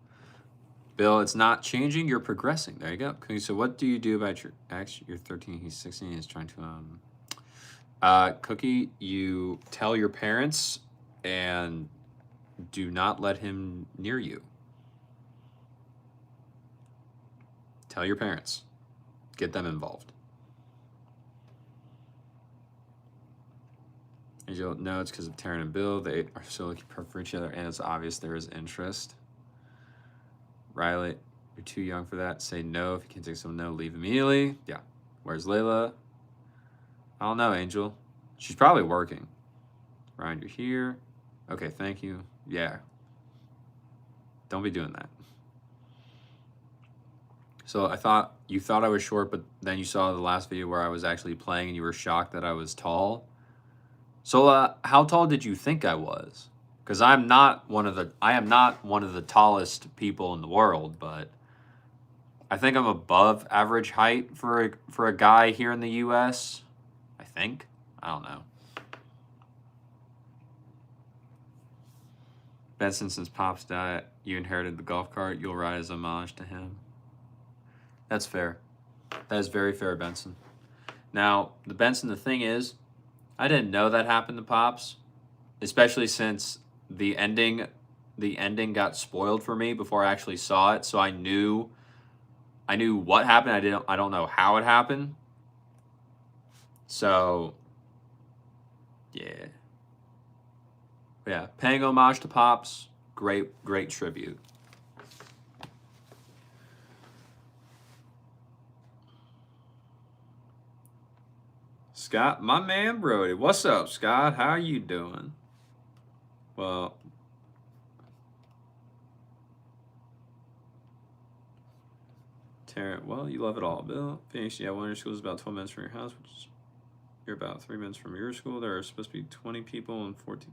Bill, it's not changing. You're progressing. There you go. Okay, so what do you do about your ex? You're 13. He's 16. He's trying to... Cookie, you tell your parents and do not let him near you. Tell your parents. Get them involved. And you'll know it's because of Taryn and Bill. They are so looking for each other, and it's obvious there is interest. Riley, you're too young for that. Say no. If you can't take some no, leave immediately. Yeah. Where's Layla? I don't know, Angel. She's probably working. Ryan, you're here. Okay, thank you. Yeah. Don't be doing that. So you thought I was short, but then you saw the last video where I was actually playing and you were shocked that I was tall. So how tall did you think I was? Because I am not one of the tallest people in the world, but I think I'm above average height for a guy here in the U.S. I think. I don't know. Benson, since Pop's died, you inherited the golf cart. You'll ride as homage to him. That's fair. That is very fair, Benson. Now, the thing is, I didn't know that happened to Pops, especially since the ending got spoiled for me before I actually saw it. So I knew what happened. I don't know how it happened. So yeah, paying homage to Pops, great tribute. Scott, my man Brody. What's up, Scott? How are you doing? Well, Tarrant, well, you love it all. Bill, Phoenix, yeah, one of your schools is about 12 minutes from your house, which is you're about 3 minutes from your school. There are supposed to be 20 people and 14.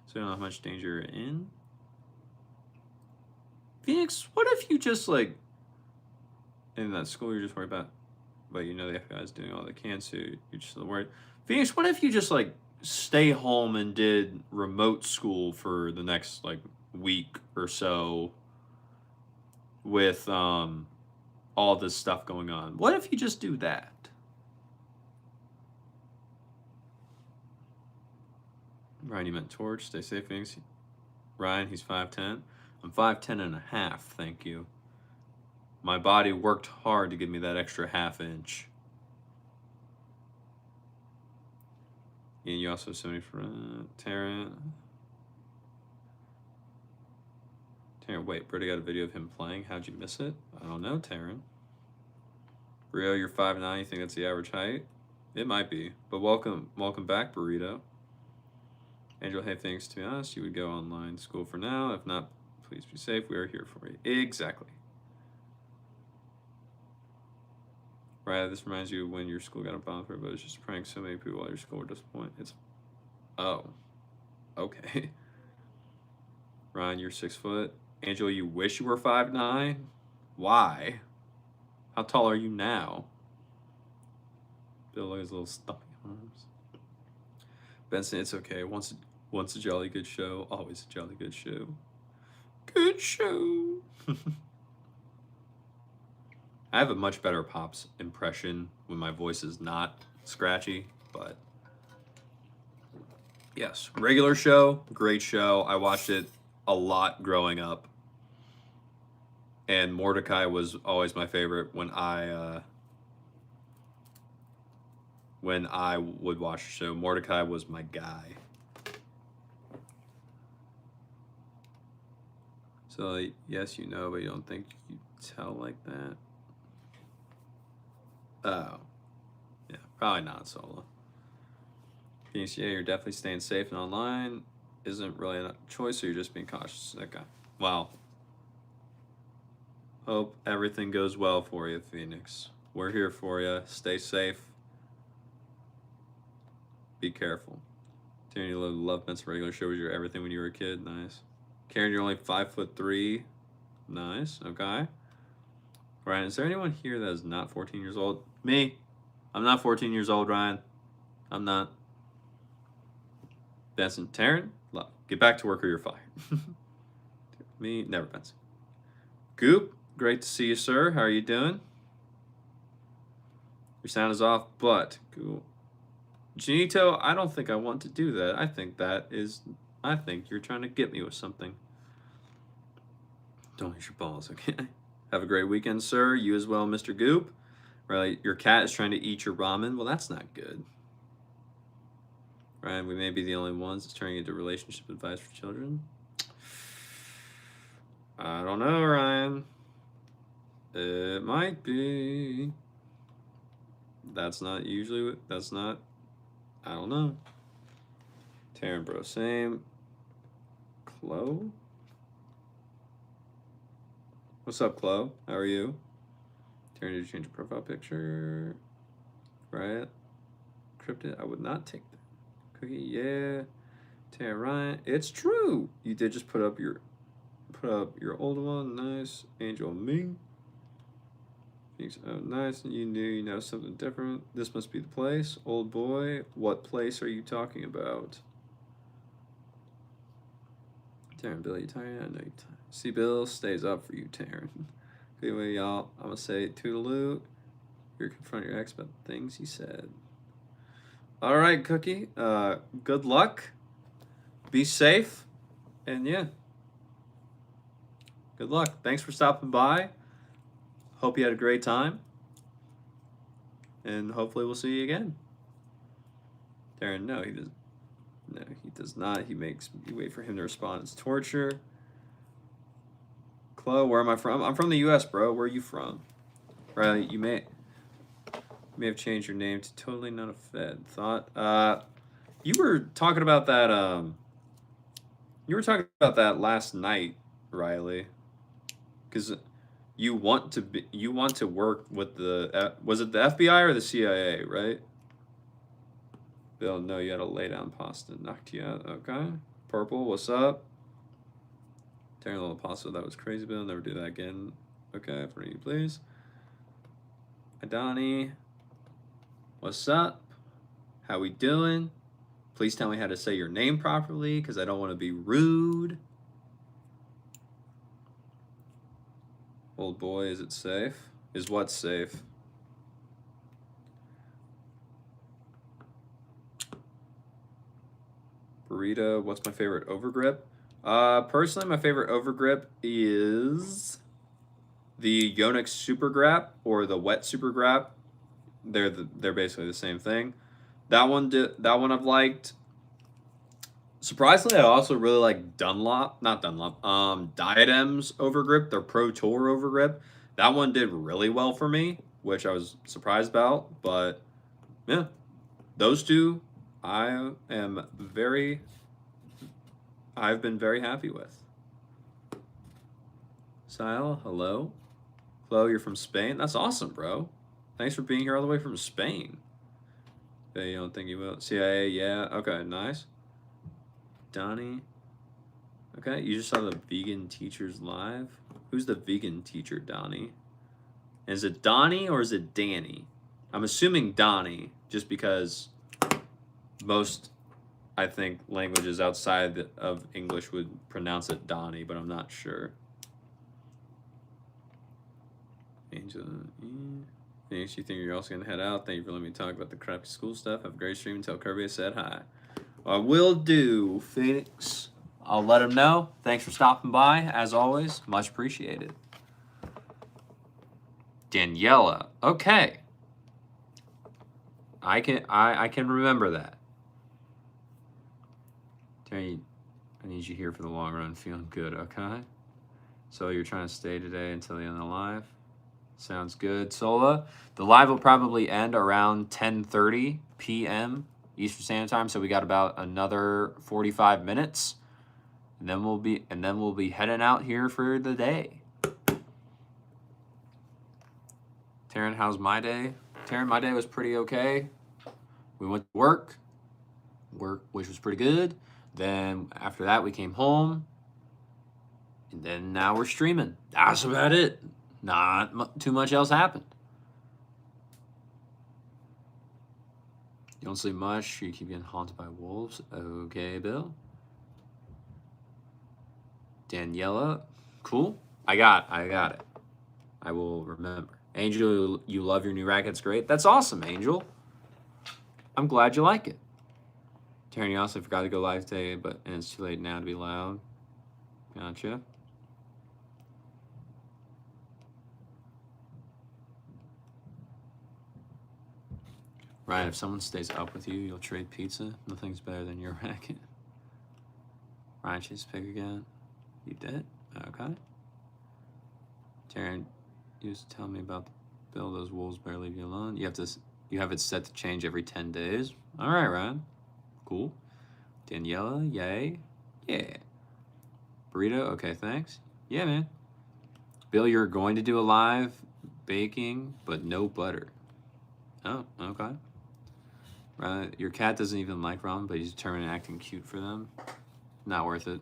So you don't know how much danger you're in. Phoenix, what if you just like in that school you're just worried about, but you know the FBI is doing all they can, so you're just worried. Phoenix, what if you just like stay home and did remote school for the next like week or so with all this stuff going on? What if you just do that? Ryan, you meant Torch. Stay safe, Phoenix. Ryan, he's 5'10". I'm 5'10 and a half, thank you. My body worked hard to give me that extra ½ inch. And you also have somebody from Tarrant. Tarrant, wait, Brady got a video of him playing. How'd you miss it? I don't know, Tarrant. Burrito, you're 5'9". You think that's the average height? It might be, but welcome back, Burrito. Angel, hey, thanks. To be honest, you would go online school for now. If not, please be safe. We are here for you. Exactly. Right, this reminds you of when your school got a bomb threat, but it was just a prank. So many people at your school were disappointed. It's, oh, okay. Ryan, you're 6 foot. Angel, you wish you were 5'9". Why? How tall are you now? Bill, look at his little stumpy arms. Benson, it's okay. Once a jolly good show, always a jolly good show. Good show. I have a much better Pops impression when my voice is not scratchy, but yes, regular show, great show. I watched it a lot growing up, and Mordecai was always my favorite when I would watch the show. Mordecai was my guy. So yes, you know, but you don't think you tell like that. Oh, yeah, probably not solo. Phoenix, yeah, you're definitely staying safe and online. Isn't really a choice, or you're just being cautious. Okay. Well, hope everything goes well for you, Phoenix. We're here for you. Stay safe. Be careful. Taryn, you love Benson regular show. Was your everything when you were a kid? Nice. Karen, you're only 5'3". Nice. Okay. Ryan, is there anyone here that is not 14 years old? Me. I'm not 14 years old, Ryan. I'm not. Benson, Taryn, get back to work or you're fired. Me, never, Benson. Goop, great to see you, sir. How are you doing? Your sound is off, but cool. Janito, I don't think I want to do that. I think you're trying to get me with something. Don't use your balls, okay? Have a great weekend, sir. You as well, Mr. Goop. Right, your cat is trying to eat your ramen. Well, that's not good. Ryan, we may be the only ones that's turning into relationship advice for children. I don't know, Ryan. It might be. That's not I don't know. Taryn, bro, same. Chloe? What's up, Chloe? How are you? Taryn, did you change your profile picture? Right? Cryptid, I would not take that. Cookie, yeah. Taryn, Ryan, it's true. You did just put up your old one. Nice. Angel Ming. Oh, nice. You knew you know something different. This must be the place. Old boy, what place are you talking about? Taryn, Bill, you tired? I know you tired. See, Bill stays up for you, Taryn. Anyway, y'all, I'm gonna say toodaloo. You're confront your ex about the things he said. All right, Cookie. Good luck. Be safe. And yeah. Good luck. Thanks for stopping by. Hope you had a great time. And hopefully we'll see you again. Darren, no, he doesn't. No, he does not. He makes you wait for him to respond. It's torture. Chloe, where am I from? I'm from the U.S., bro. Where are you from? Riley, you may have changed your name to totally not a Fed. Thought. You were talking about that. You were talking about that last night, Riley. Because you want to work with the was it the FBI or the CIA, right? Bill, no, you had to lay down pasta. Knocked you out. Okay. Purple, what's up? Tearing a little pasta, that was crazy, Bill. Never do that again. Okay, for you, please. Adani, what's up? How we doing? Please tell me how to say your name properly, because I don't want to be rude. Old boy, is it safe? Is what safe? Burrito, what's my favorite overgrip? Personally, my favorite overgrip is the Yonex Super Grap or the Wet Super Grap. They're basically the same thing. That one I've liked. Surprisingly, I also really like Diadem's overgrip, their Pro Tour overgrip. That one did really well for me, which I was surprised about. But yeah, those two I've been very happy with. Sile, hello. Hello, you're from Spain? That's awesome, bro. Thanks for being here all the way from Spain. Yeah, you don't think you will? CIA, yeah. Okay, nice. Donnie. Okay, you just saw the vegan teachers live? Who's the vegan teacher, Donnie? Is it Donnie or is it Danny? I'm assuming Donnie, just because most, I think, languages outside of English would pronounce it Donnie, but I'm not sure. Angel, Phoenix, you think you're also gonna head out? Thank you for letting me talk about the crappy school stuff. Have a great stream. Tell Kirby I said hi. I will do, Phoenix. I'll let him know. Thanks for stopping by, as always. Much appreciated. Daniela. Okay. I can remember that. I need you here for the long run. Feeling good, okay? So you're trying to stay today until the end of the live? Sounds good. Sola, the live will probably end around 10:30 p.m. Eastern Standard Time, so we got about another 45 minutes. And then we'll be heading out here for the day. Taryn, how's my day? Taryn, my day was pretty okay. We went to work, which was pretty good. Then after that, we came home. And then now we're streaming. That's about it. Not too much else happened. You don't sleep much. You keep getting haunted by wolves. Okay, Bill. Daniela. Cool. I got it. I will remember. Angel, you love your new rackets. Great. That's awesome, Angel. I'm glad you like it. Taryn, you also forgot to go live today, and it's too late now to be loud. Gotcha. Ryan, if someone stays up with you, you'll trade pizza. Nothing's better than your racket. Ryan, chase pig again. You did? Okay. Taryn, you used to tell me about the Bill. Those wolves barely leave you alone. You have to You have it set to change every 10 days. All right, Ryan. Cool. Daniela, yay. Yeah. Burrito, okay, thanks. Yeah, man. Bill, you're going to do a live baking, but no butter. Oh, okay. Ryan, your cat doesn't even like ramen, but he's determined and acting cute for them. Not worth it.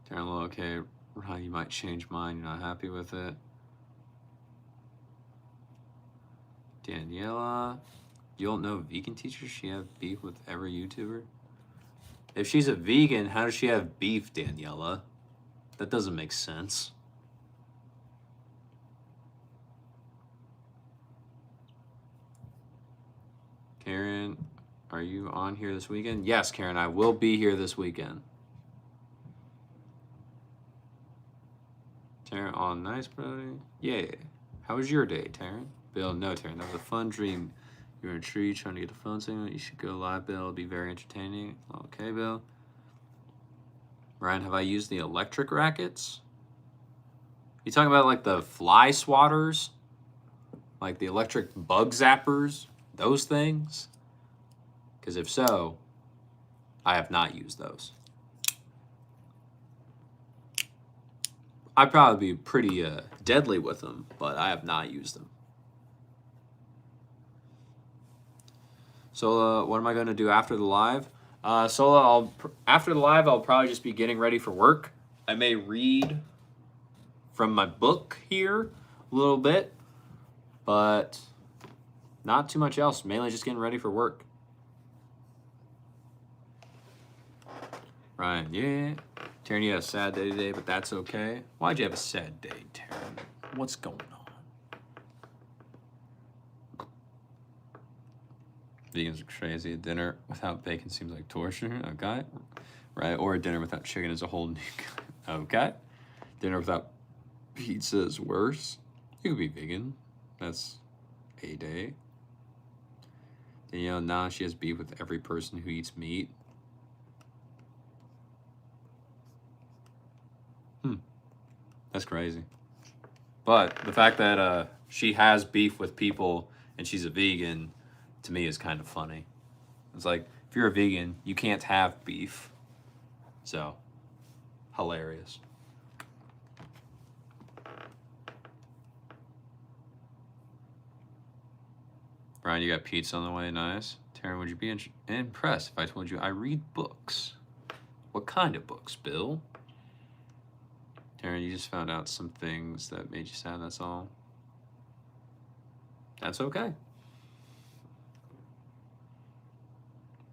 Darren, okay. Ryan, you might change mine. You're not happy with it. Daniela, you don't know vegan teachers? She have beef with every YouTuber? If she's a vegan, how does she have beef, Daniela? That doesn't make sense. Karen, are you on here this weekend? Yes, Karen, I will be here this weekend. Taryn, all nice, brother. Yeah. How was your day, Taryn? Bill, no, Taryn, that was a fun dream. You're in a tree trying to get a phone signal. You should go live, Bill. It'll be very entertaining. Okay, Bill. Ryan, have I used the electric rackets? You talking about like the fly swatters? Like the electric bug zappers? Those things? Because if so, I have not used those. I'd probably be pretty deadly with them, but I have not used them. So what am I going to do after the live? After the live, I'll probably just be getting ready for work. I may read from my book here a little bit, but not too much else. Mainly just getting ready for work. Ryan, yeah. Taryn, you had a sad day today, but that's okay. Why'd you have a sad day, Taryn? What's going on? Vegans are crazy. Dinner without bacon seems like torture. Okay. Right? Or a dinner without chicken is a whole new okay. Dinner without pizza is worse. You could be vegan. That's a day. Danielle, now she has beef with every person who eats meat. That's crazy. But the fact that she has beef with people and she's a vegan, to me, is kind of funny. It's like, if you're a vegan, you can't have beef. So, hilarious. Brian, you got pizza on the way, nice. Taryn, would you be impressed if I told you I read books? What kind of books, Bill? Taryn, you just found out some things that made you sad, that's all. That's okay.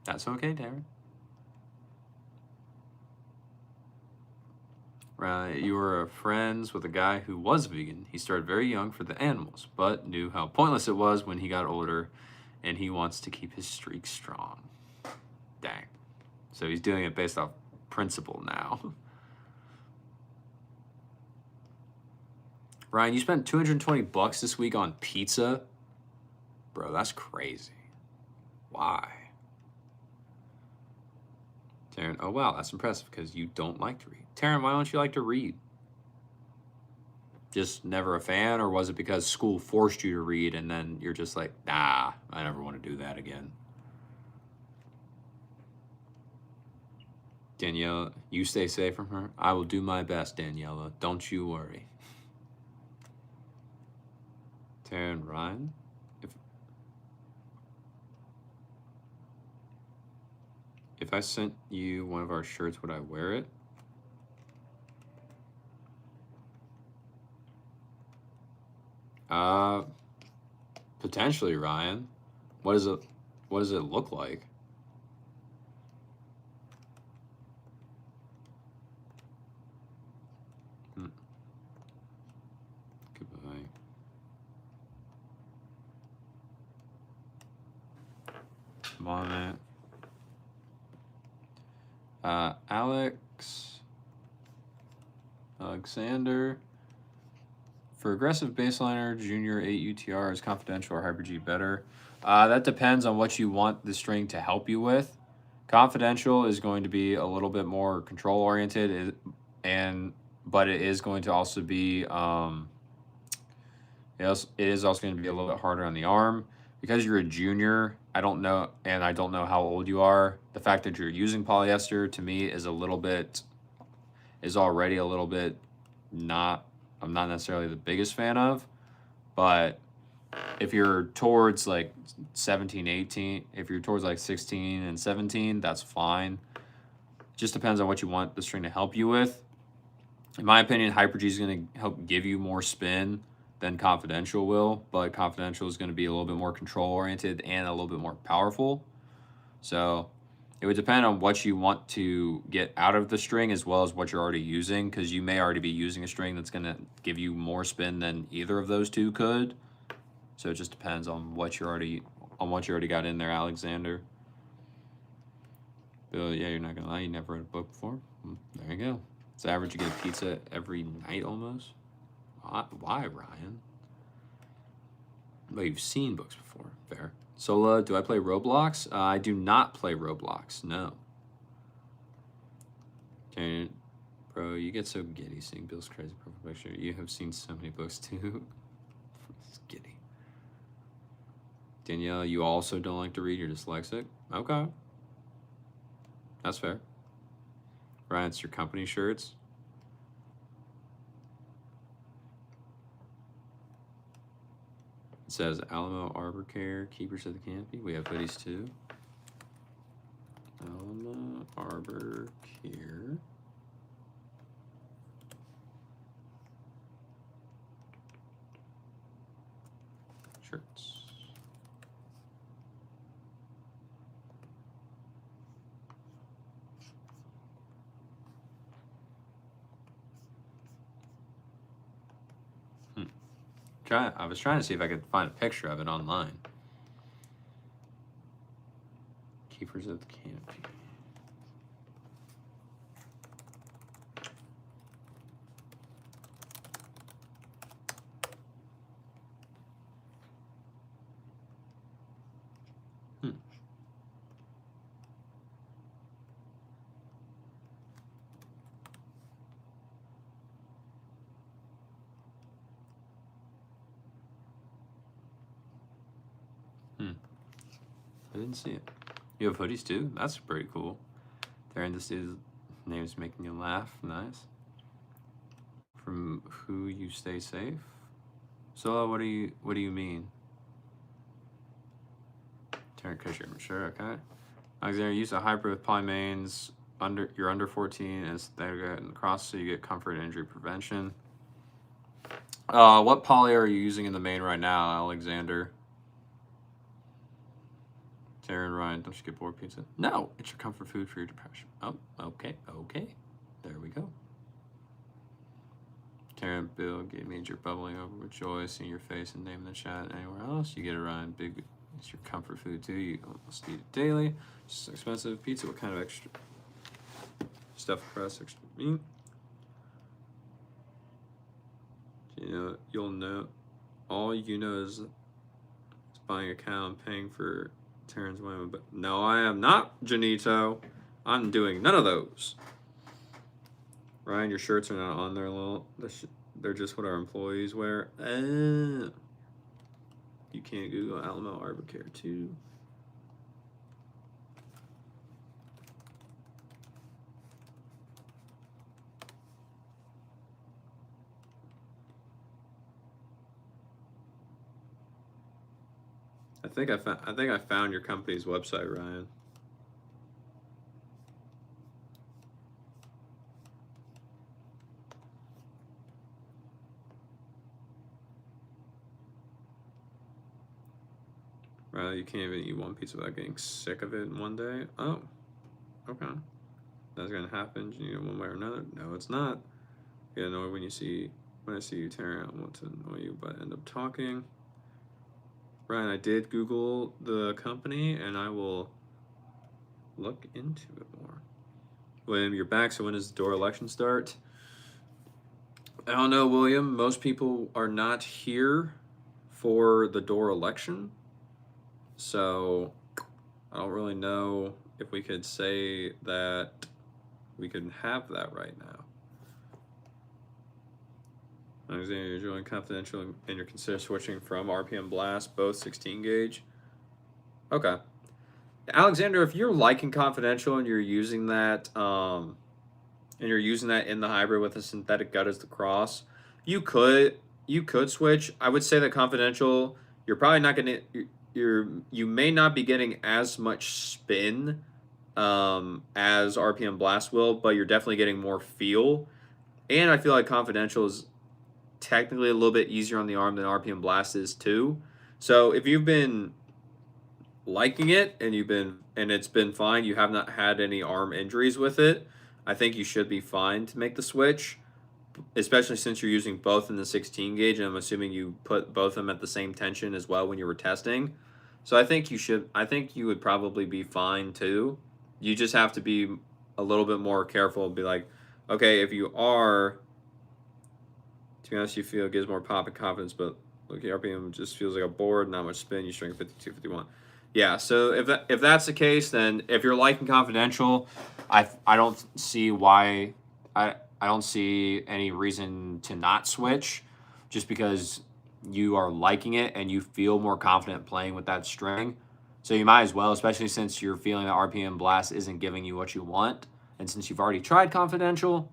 That's okay, Taryn. Right, you were friends with a guy who was vegan. He started very young for the animals, but knew how pointless it was when he got older, and he wants to keep his streak strong. Dang. So he's doing it based off principle now. Ryan, you spent $220 this week on pizza? Bro, that's crazy. Why? Taryn, oh wow, that's impressive because you don't like to read. Taryn, why don't you like to read? Just never a fan, or was it because school forced you to read and then you're just like, nah, I never want to do that again? Daniela, you stay safe from her. I will do my best, Daniela. Don't you worry. Taryn, Ryan, if I sent you one of our shirts, would I wear it? Potentially, Ryan. What does it look like? Goodbye. Come on, man. Alexander. For aggressive baseliner, Junior 8 UTR is confidential or Hyper G better? That depends on what you want the string to help you with. Confidential is going to be a little bit more control oriented, but it is going to also be It is also going to be a little bit harder on the arm because you're a junior. I don't know, and I don't know how old you are. The fact that you're using polyester to me is already a little bit not. I'm not necessarily the biggest fan of, but if you're towards like 17, 18, if you're towards like 16 and 17, that's fine. Just depends on what you want the string to help you with. In my opinion, Hyper-G is going to help give you more spin than Confidential will, but Confidential is going to be a little bit more control oriented and a little bit more powerful. So it would depend on what you want to get out of the string as well as what you're already using, because you may already be using a string that's going to give you more spin than either of those two could. So it just depends on what you already got in there, Alexander. Bill, yeah, you're not gonna lie, you never read a book before. There you go. It's average you get a pizza every night almost. Why, Ryan? Well, you've seen books before. Fair. Sola, do I play Roblox? I do not play Roblox. No. Okay, bro, you get so giddy seeing Bill's crazy profile picture. You have seen so many books too. It's giddy. Danielle, you also don't like to read. You're dyslexic. Okay. That's fair. Ryan, it's your company shirts. It says Alamo Arbor Care, Keepers of the Canopy. We have hoodies too. Alamo Arbor Care. Shirts. I was trying to see if I could find a picture of it online. Keepers of the Canopy. I didn't see it. You have hoodies too? That's pretty cool. Darren, this dude's name is making you laugh. Nice. From who you stay safe? So what do you mean? Taryn, because you're mature, okay. Alexander, use a hybrid with polymains. You're under 14 and they get in the cross, so you get comfort and injury prevention. What poly are you using in the main right now, Alexander? Taryn, Ryan, don't you get bored pizza? No, it's your comfort food for your depression. Oh, okay. There we go. Taryn, Bill, get me you're bubbling over with joy, seeing your face and name in the chat. Anywhere else, you get it, Ryan. Big, it's your comfort food too. You almost eat it daily. It's expensive pizza. What kind of extra stuffed crust, extra meat? You'll know. All you know is buying a cow and paying for Taryn's women, but no, I am not, Janito. I'm doing none of those. Ryan, your shirts are not on there, little. They're just what our employees wear. You can't Google Alamo Arbor Care too. I think I found your company's website, Ryan. Right, you can't even eat one pizza without getting sick of it in one day. Oh, okay. That's gonna happen, one way or another. No, it's not. You get annoyed when I see you, Terry. I want to annoy you, but end up talking. Ryan, I did Google the company, and I will look into it more. William, you're back. So when does the Dora election start? I don't know, William. Most people are not here for the Dora election. So I don't really know if we could say that we can have that right now. Alexander, you're joining Confidential and you're consider switching from RPM Blast, both 16 gauge. Okay. Alexander, if you're liking Confidential and you're using that, in the hybrid with a synthetic gut as the cross, you could switch. I would say that Confidential, you're probably not gonna you may not be getting as much spin as RPM Blast will, but you're definitely getting more feel. And I feel like Confidential is technically a little bit easier on the arm than RPM Blast is too. So if you've been liking it and it's been fine, you have not had any arm injuries with it, I think you should be fine to make the switch, especially since you're using both in the 16 gauge, and I'm assuming you put both of them at the same tension as well when you were testing. So I think you would probably be fine too. You just have to be a little bit more careful and be like, okay, if you are, to be honest, you feel it gives more pop and confidence, but look, RPM just feels like a board, not much spin. You string 52, 51. Yeah, so if that's the case, then if you're liking Confidential, I don't see why I don't see any reason to not switch, just because you are liking it and you feel more confident playing with that string. So you might as well, especially since you're feeling that RPM Blast isn't giving you what you want, and since you've already tried Confidential,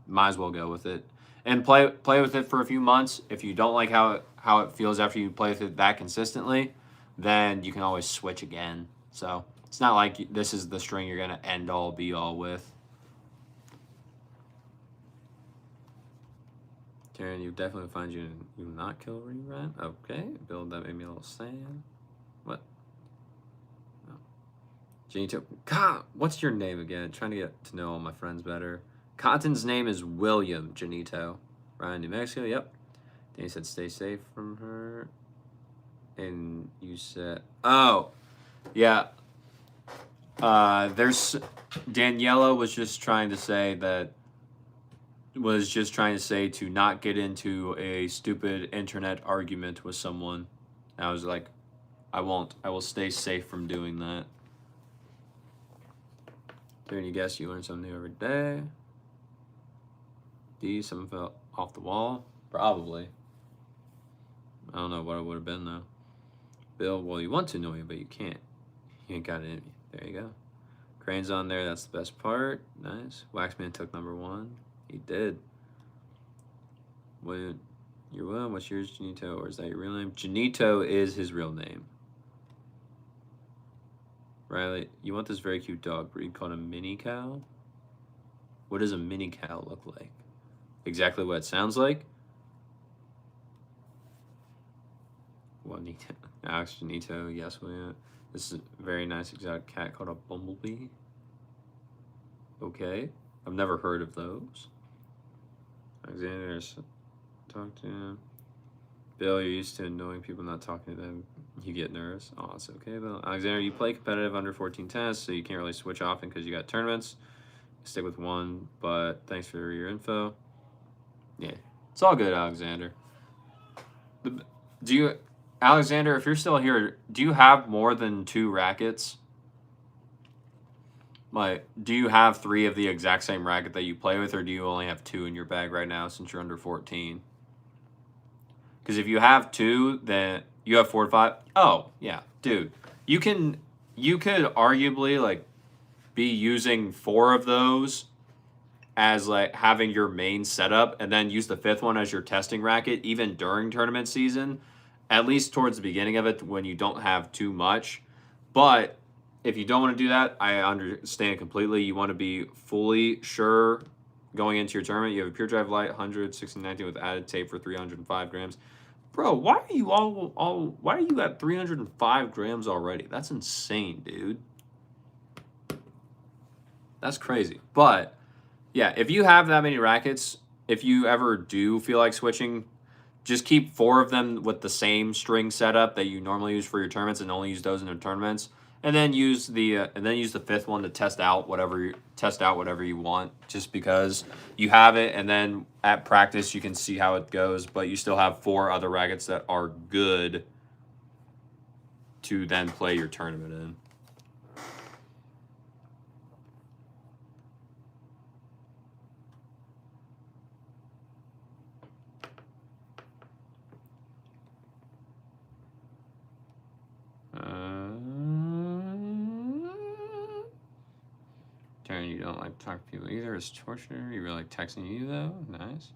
might as well go with it and play with it for a few months. If you don't like how it feels after you play with it that consistently, then you can always switch again. So it's not like this is the string you're gonna end all be all with. Taryn, you definitely find you not kill Rerun. Okay, Bill, that made me a little sad. What? Oh. Janito, God, what's your name again? Trying to get to know all my friends better. Cotton's name is William Janito. Ryan, New Mexico, yep. Then you said stay safe from her. And you said, oh, yeah. There's Daniela was just trying to say to not get into a stupid internet argument with someone. And I was like, I won't. I will stay safe from doing that. There, you guess you learn something new every day. D, something fell off the wall. Probably. I don't know what it would have been though. Bill, well, you want to know me, but you can't. You ain't got it in me. There you go. Crane's on there. That's the best part. Nice. Waxman took number 1. He did. When you're William, what's yours, Janito? Or is that your real name? Janito is his real name. Riley, you want this very cute dog breed called a mini cow? What does a mini cow look like? Exactly what it sounds like? Juanito. Alex Janito, yes, William. This is a very nice exotic cat called a bumblebee. Okay. I've never heard of those. Alexander, talk to him. Bill, you're used to annoying people, not talking to them. You get nervous. Oh, it's okay, Bill. Alexander, you play competitive under 14 tests, so you can't really switch often because you got tournaments. Stick with one, but thanks for your info. Yeah, it's all good, Alexander. Alexander, if you're still here, do you have more than 2 rackets? Like, do you have 3 of the exact same racket that you play with, or do you only have 2 in your bag right now since you're under 14? Because if you have 2, then you have 4 or 5. Oh, yeah, dude. You could arguably, like, be using 4 of those as, like, having your main setup, and then use the 5th one as your testing racket, even during tournament season, at least towards the beginning of it when you don't have too much. But if you don't want to do that, I understand completely. You want to be fully sure going into your tournament. You have a Pure Drive Lite 100, 1619 with added tape for 305 grams. Bro, why are you why are you at 305 grams already? That's insane, dude. That's crazy. But yeah, if you have that many rackets, if you ever do feel like switching, just keep 4 of them with the same string setup that you normally use for your tournaments, and only use those in your tournaments. And then use the 5th one to test out whatever you want, just because you have it, and then at practice you can see how it goes. But you still have 4 other rackets that are good to then play your tournament in. don't like to talk to people either. It's torture. You really like texting you, though? Nice.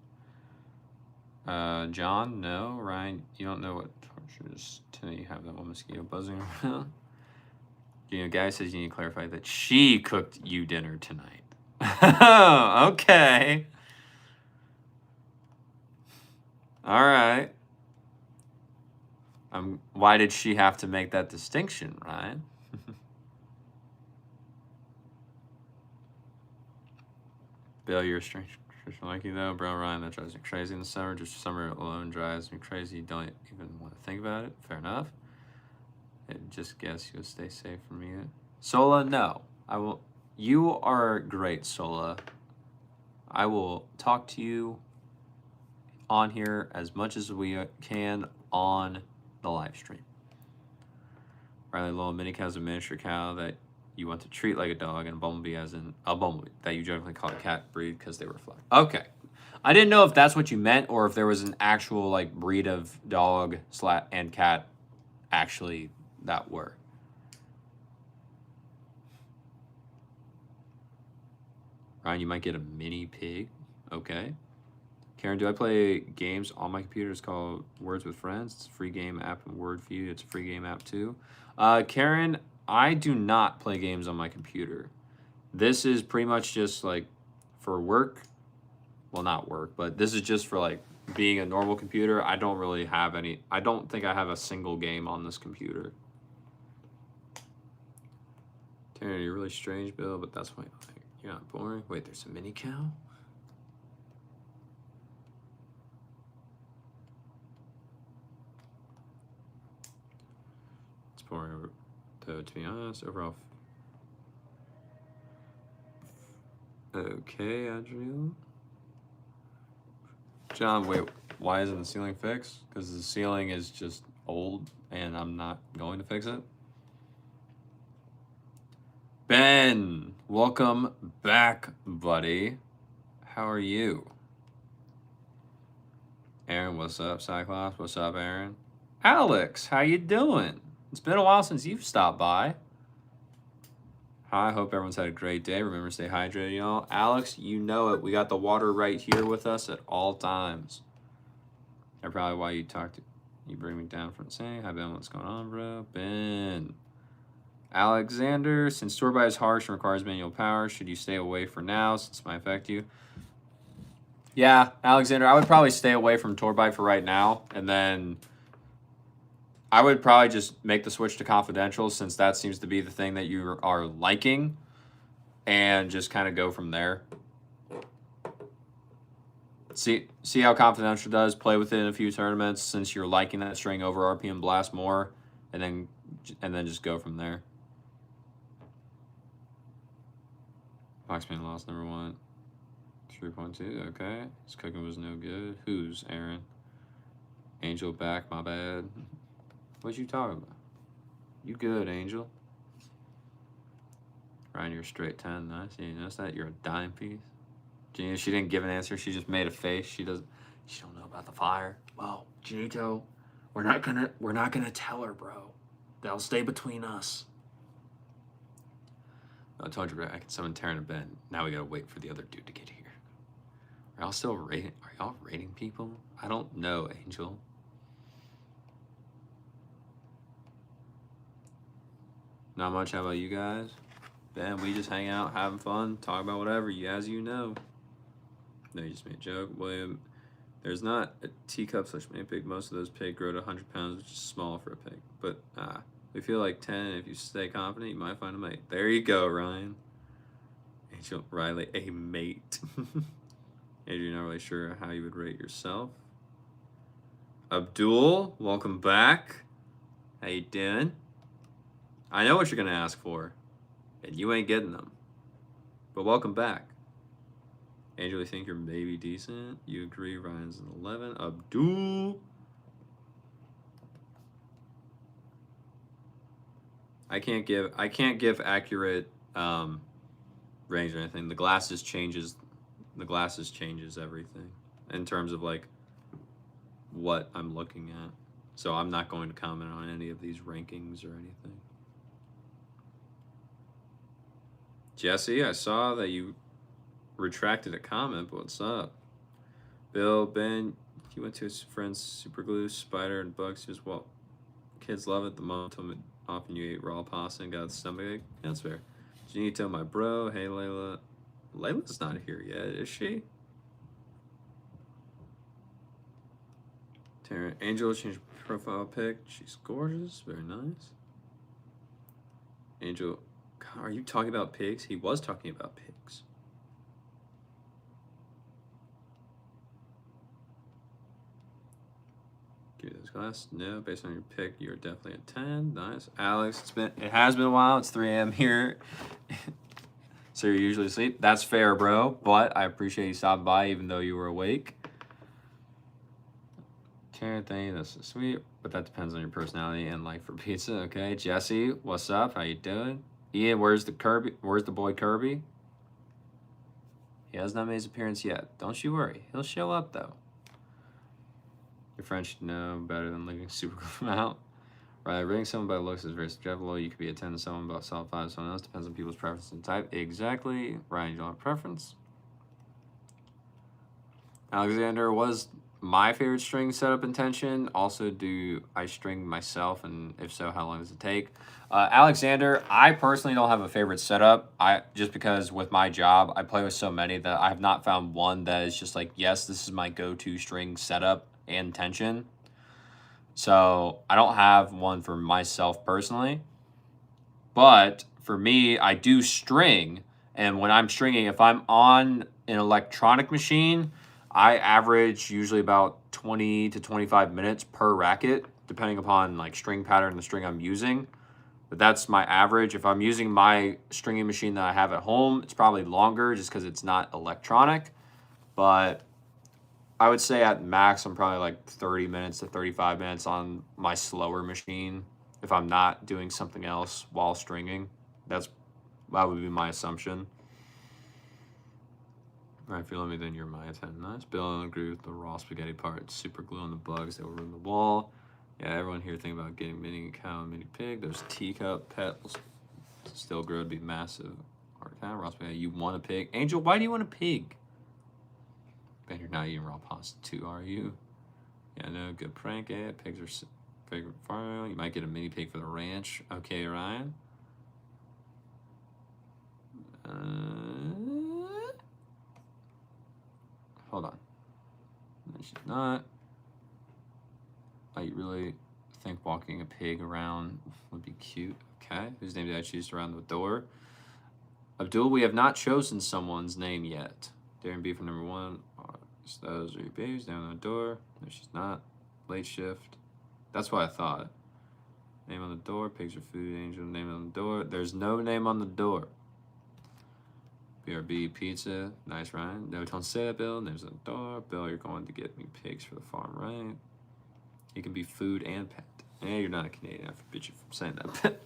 John, no. Ryan, you don't know what torture is till you have that one mosquito buzzing around. You know, guy says you need to clarify that she cooked you dinner tonight. Okay. All right. Why did she have to make that distinction, Ryan? Bill, you're a strange Christian like you though, bro. Ryan, that drives me crazy in the summer. Just summer alone drives me crazy. You don't even want to think about it. Fair enough. I just guess you'll stay safe from me. Sola, no. I will. You are great, Sola. I will talk to you on here as much as we can on the live stream. Riley Lowell, mini cow is a miniature cow that you want to treat like a dog, and a bumblebee as in a bumblebee that you jokingly call a cat breed because they reflect. Okay. I didn't know if that's what you meant or if there was an actual like breed of dog and cat actually that were. Ryan, you might get a mini pig. Okay. Karen, do I play games on my computer? It's called Words with Friends. It's a free game app in WordFeud. It's a free game app too. Karen, I do not play games on my computer. This is pretty much just like for work. Well, not work, but this is just for like being a normal computer. I don't really have any. I don't think I have a single game on this computer. Karen, you're really strange, Bill, but that's why you're not boring. Wait, there's a mini cow? Boring, though, to be honest. Overall. Okay, Adriel. John, wait, why isn't the ceiling fixed? Because the ceiling is just old and I'm not going to fix it. Ben, welcome back, buddy. How are you? Aaron, what's up, Cyclops? What's up, Aaron? Alex, how you doing? It's been a while since you've stopped by. Hi, hope everyone's had a great day. Remember to stay hydrated, y'all. Alex, you know it. We got the water right here with us at all times. That's probably why you bring me down from saying, hi, Ben, what's going on, bro? Ben. Alexander, since store-buy is harsh and requires manual power, should you stay away for now since it might affect you? Yeah, Alexander, I would probably stay away from store-buy for right now, and then I would probably just make the switch to confidential since that seems to be the thing that you are liking, and just kind of go from there. See how confidential does. Play with it in a few tournaments since you're liking that string over RPM Blast more, and then just go from there. Boxman lost number 1. 3.2, okay. His cooking was no good. Who's Aaron? Angel back, my bad. What you talking about? You good, Angel? Ryan, you're a straight 10. Nice. You notice that? You're a dime piece. Gina, she didn't give an answer. She just made a face. She don't know about the fire. Well, Janito, we're not gonna tell her, bro. That'll stay between us. I told you, I can summon Taryn and Ben. Now we gotta wait for the other dude to get here. Are y'all still rating? Are y'all rating people? I don't know, Angel. Not much. How about you guys? Ben, we just hang out, having fun, talk about whatever, as you know. No, you just made a joke. William, there's not a teacup such many pig. Most of those pig grow to 100 pounds, which is small for a pig. But we feel like 10. If you stay confident, you might find a mate. There you go, Ryan. Angel Riley, a mate. Andrew, you're not really sure how you would rate yourself. Abdul, welcome back. How you doing? I know what you're gonna ask for, and you ain't getting them. But welcome back. Angel, you think you're maybe decent? You agree? Ryan's an 11. Abdul. I can't give accurate range or anything. The glasses changes everything in terms of like what I'm looking at. So I'm not going to comment on any of these rankings or anything. Jesse, I saw that you retracted a comment, but what's up? Bill, Ben, he went to his friend's super glue, spider, and bugs. Just well, kids love it. The mom told me often you ate raw pasta and got a stomachache. Yeah, that's fair. Janito, my bro. Hey, Layla. Layla's not here yet, is she? Taryn, Angel changed profile pic. She's gorgeous. Very nice. Angel, God, are you talking about pigs? He was talking about pigs. Give me those glasses. No, based on your pick, you're definitely a 10. Nice. Alex, it has been a while. It's 3 a.m. here. So you're usually asleep. That's fair, bro. But I appreciate you stopping by even though you were awake. Karen, thank you. That's so sweet. But that depends on your personality and like for pizza. Okay. Jesse, what's up? How you doing? Ian, where's the Kirby? Where's the boy Kirby? He has not made his appearance yet. Don't you worry. He'll show up though. Your friend should know better than leaving super out. Right, rating someone by looks is very subjective. You could be a 10 to someone, but solid 5 to someone else. Depends on people's preference and type. Exactly. Ryan, you don't have preference. Alexander was my favorite string setup intention. Also, do I string myself, and if so, how long does it take? Alexander, I personally don't have a favorite setup. Just because with my job, I play with so many that I have not found one that is just like, yes, this is my go-to string setup and tension. So I don't have one for myself personally. But for me, I do string. And when I'm stringing, if I'm on an electronic machine, I average usually about 20 to 25 minutes per racket, depending upon like string pattern and the string I'm using. But that's my average. If I'm using my stringing machine that I have at home, it's probably longer just because it's not electronic. But I would say at max, I'm probably like 30 minutes to 35 minutes on my slower machine if I'm not doing something else while stringing. That would be my assumption. All right, if you let me, then you're my 10. Nice. Bill, I don't agree with the raw spaghetti part. Super glue on the bugs that will ruin the wall. Yeah, everyone here thinking about getting mini cow and mini pig. Those teacup pets still grow to be massive. Raw spaghetti. You want a pig? Angel, why do you want a pig? Ben, you're not eating raw pasta too, are you? Yeah, no, good prank. Pigs are favorite farm. You might get a mini pig for the ranch. Okay, Ryan. Hold on. No, she's not. I really think walking a pig around would be cute. Okay. Whose name did I choose around the door? Abdul, we have not chosen someone's name yet. Darren B for number 1. Those are your babies down the door. No, she's not. Late shift. That's what I thought. Name on the door. Pigs are food. Angel. Name on the door. There's no name on the door. BRB pizza. Nice, Ryan. No, don't say that, Bill. Name's on the door. Bill, you're going to get me pigs for the farm, right? You can be food and pet. You're not a Canadian. I forbid you from saying that.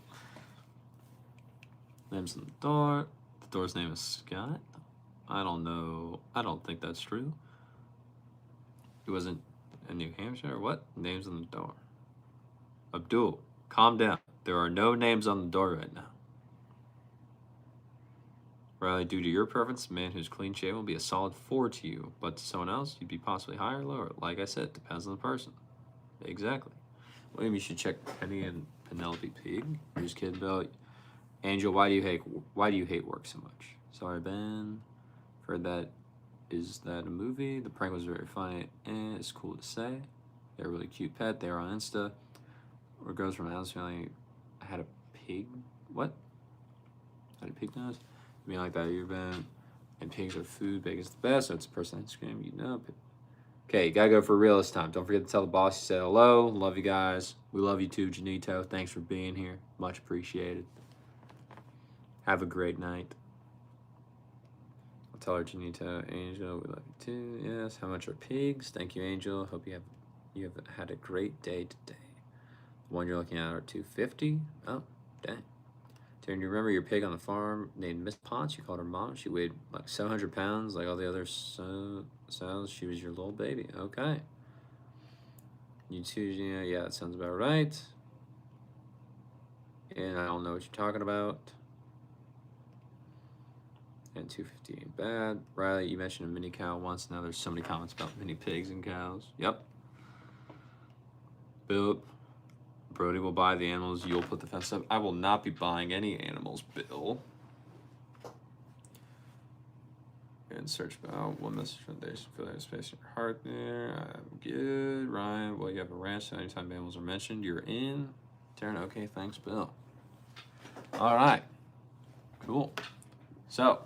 Name's on the door. The door's name is Scott. I don't know. I don't think that's true. It wasn't in New Hampshire or what? Names on the door. Abdul, calm down. There are no names on the door right now. Riley, due to your preference, a man who's clean shaven will be a solid 4 to you, but to someone else, you'd be possibly higher or lower. Like I said, depends on the person. Exactly. Well, maybe you should check Penny and Penelope Pig. You're just kidding, Bill. Angel, why do you hate work so much? Sorry, Ben. Heard that. Is that a movie? The prank was very funny and it's cool to say. They're a really cute pet. They're on Insta. Where it goes from Alice feeling I had a pig. What? Had a pig nose? I mean, like that, you've been. And pigs are food. Pig is the best. So it's a person on Instagram. You know. Okay, you gotta go for real this time. Don't forget to tell the boss you said hello. Love you guys. We love you too, Janito. Thanks for being here. Much appreciated. Have a great night. I'll tell her, Janito. Angel, we love you too. Yes. How much are pigs? Thank you, Angel. Hope you have had a great day today. The one you're looking at are $250. Oh, dang. Darren, you remember your pig on the farm named Miss Potts? You called her mom. She weighed like 700 pounds, like all the other sows. She was your little baby. Okay. You too, Gina. Yeah, that sounds about right. And I don't know what you're talking about. And 250 ain't bad. Riley, you mentioned a mini cow once. Now there's so many comments about mini pigs and cows. Yep. Bill, Brody will buy the animals. You'll put the fence up. I will not be buying any animals, Bill. And search about one message from there. Fill that space in your heart there. I'm good. Ryan, well, you have a ranch, so anytime animals are mentioned, you're in. Taryn, okay, thanks, Bill. All right. Cool. So,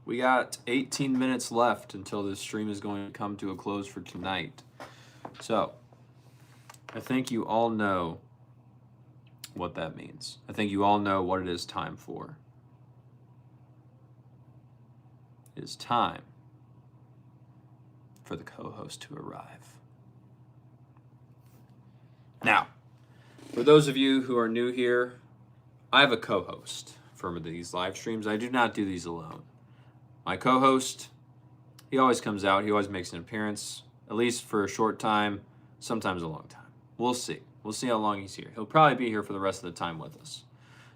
we got 18 minutes left until this stream is going to come to a close for tonight. So, I think you all know what that means. I think you all know what it is time for. It is time for the co-host to arrive. Now, for those of you who are new here, I have a co-host for these live streams. I do not do these alone. My co-host, he always comes out. He always makes an appearance, at least for a short time, sometimes a long time. We'll see. We'll see how long he's here. He'll probably be here for the rest of the time with us.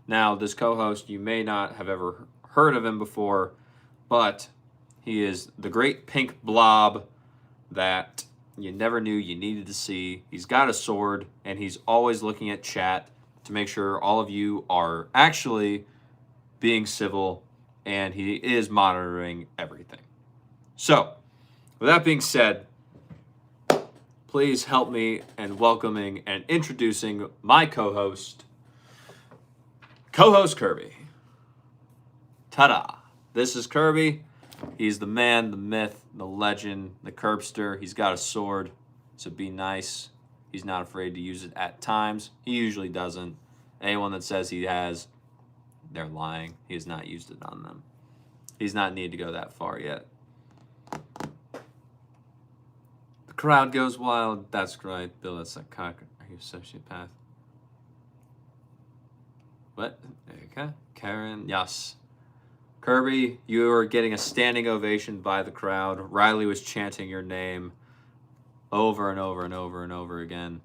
Now, this co-host, you may not have ever heard of him before, but he is the great pink blob that you never knew you needed to see. He's got a sword, and he's always looking at chat to make sure all of you are actually being civil, and he is monitoring everything. So, with that being said, please help me in welcoming and introducing my co-host, Kirby. Ta-da! This is Kirby. He's the man, the myth, the legend, the Curbster. He's got a sword, so be nice. He's not afraid to use it at times. He usually doesn't. Anyone that says he has, they're lying. He has not used it on them. He's not need to go that far yet. The crowd goes wild. That's right, Bill. That's a cock. Are you a sociopath? What? There you go. Karen, yes. Kirby, you are getting a standing ovation by the crowd. Riley was chanting your name over and over and over and over again.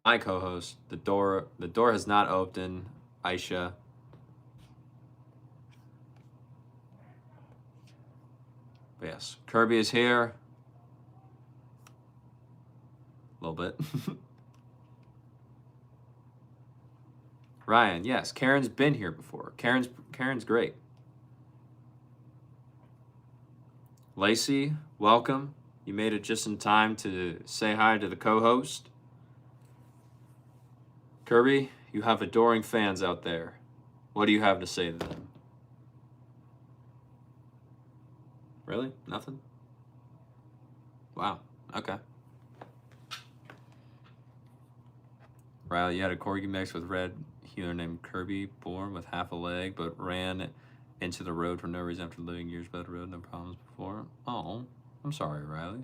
My co-host, the door has not opened. Aisha. But yes, Kirby is here. A little bit. Ryan, yes, Karen's been here before. Karen's great. Lacey, welcome. You made it just in time to say hi to the co-host. Kirby, you have adoring fans out there. What do you have to say to them? Really? Nothing? Wow. Okay. Riley, you had a corgi mix with red healer named Kirby, born with half a leg, but ran into the road for no reason after living years by the road, no problems before. Oh, I'm sorry, Riley.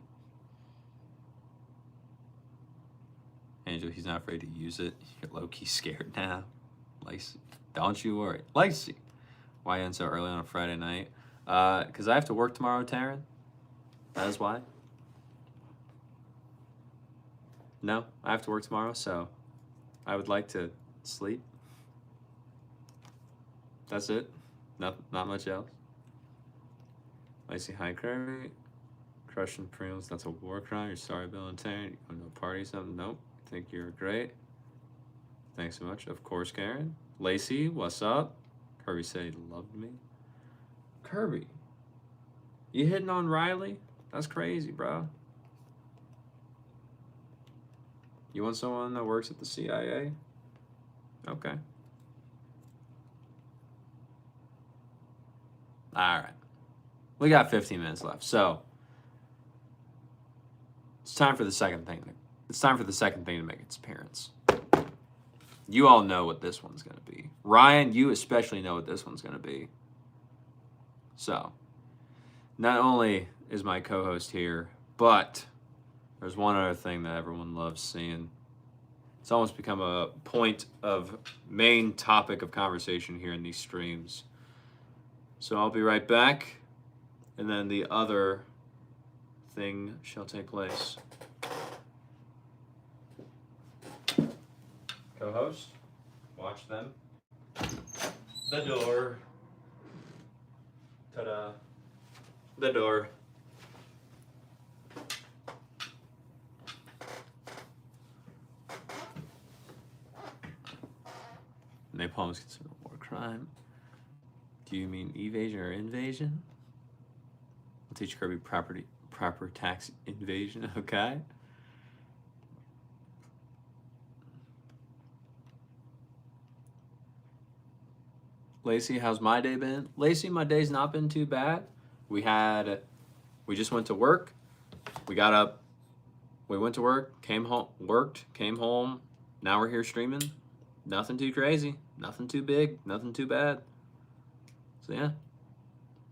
Angel, he's not afraid to use it. You're low-key scared now. Lacey, don't you worry. Lacey, why end so early on a Friday night? Because I have to work tomorrow, Taryn. That is why. No, I have to work tomorrow, so I would like to sleep. That's it. Not much else. Lacey, hi, Kirby. Crushing Pringles, that's a war crime. You're sorry, Bill and Taryn. You want to party or something? Nope. Think you're great. Thanks so much. Of course, Karen. Lacey, what's up? Kirby said he loved me. Kirby, you hitting on Riley? That's crazy, bro. You want someone that works at the CIA? Okay. All right. We got 15 minutes left. So it's time for the second thing. It's time for the second thing to make its appearance. You all know what this one's going to be. Ryan, you especially know what this one's going to be. So, not only is my co-host here, but there's one other thing that everyone loves seeing. It's almost become a point of main topic of conversation here in these streams. So I'll be right back, and then the other thing shall take place. Co-host, watch them. The door. Ta-da. The door. Napalm is considered a war crime. Do you mean evasion or invasion? I'll teach Kirby proper tax invasion, okay? Lacey, how's my day been? Lacey, my day's not been too bad. We just went to work. We got up, we went to work, came home, worked, came home. Now we're here streaming. Nothing too crazy, nothing too big, nothing too bad. So yeah,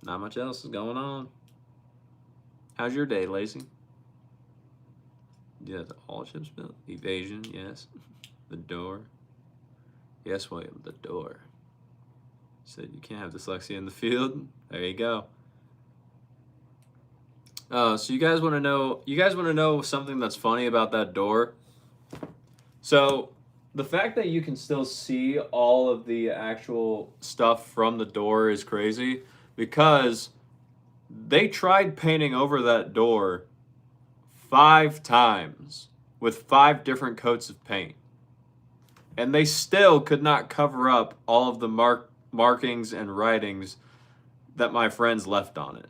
not much else is going on. How's your day, Lacey? Yeah, the all ships built. Evasion, yes. The door. Yes, William, the door. Said you can't have dyslexia in the field. There you go. So you guys want to know something that's funny about that door? So the fact that you can still see all of the actual stuff from the door is crazy because they tried painting over that door 5 times with 5 different coats of paint. And they still could not cover up all of the markings and writings that my friends left on it.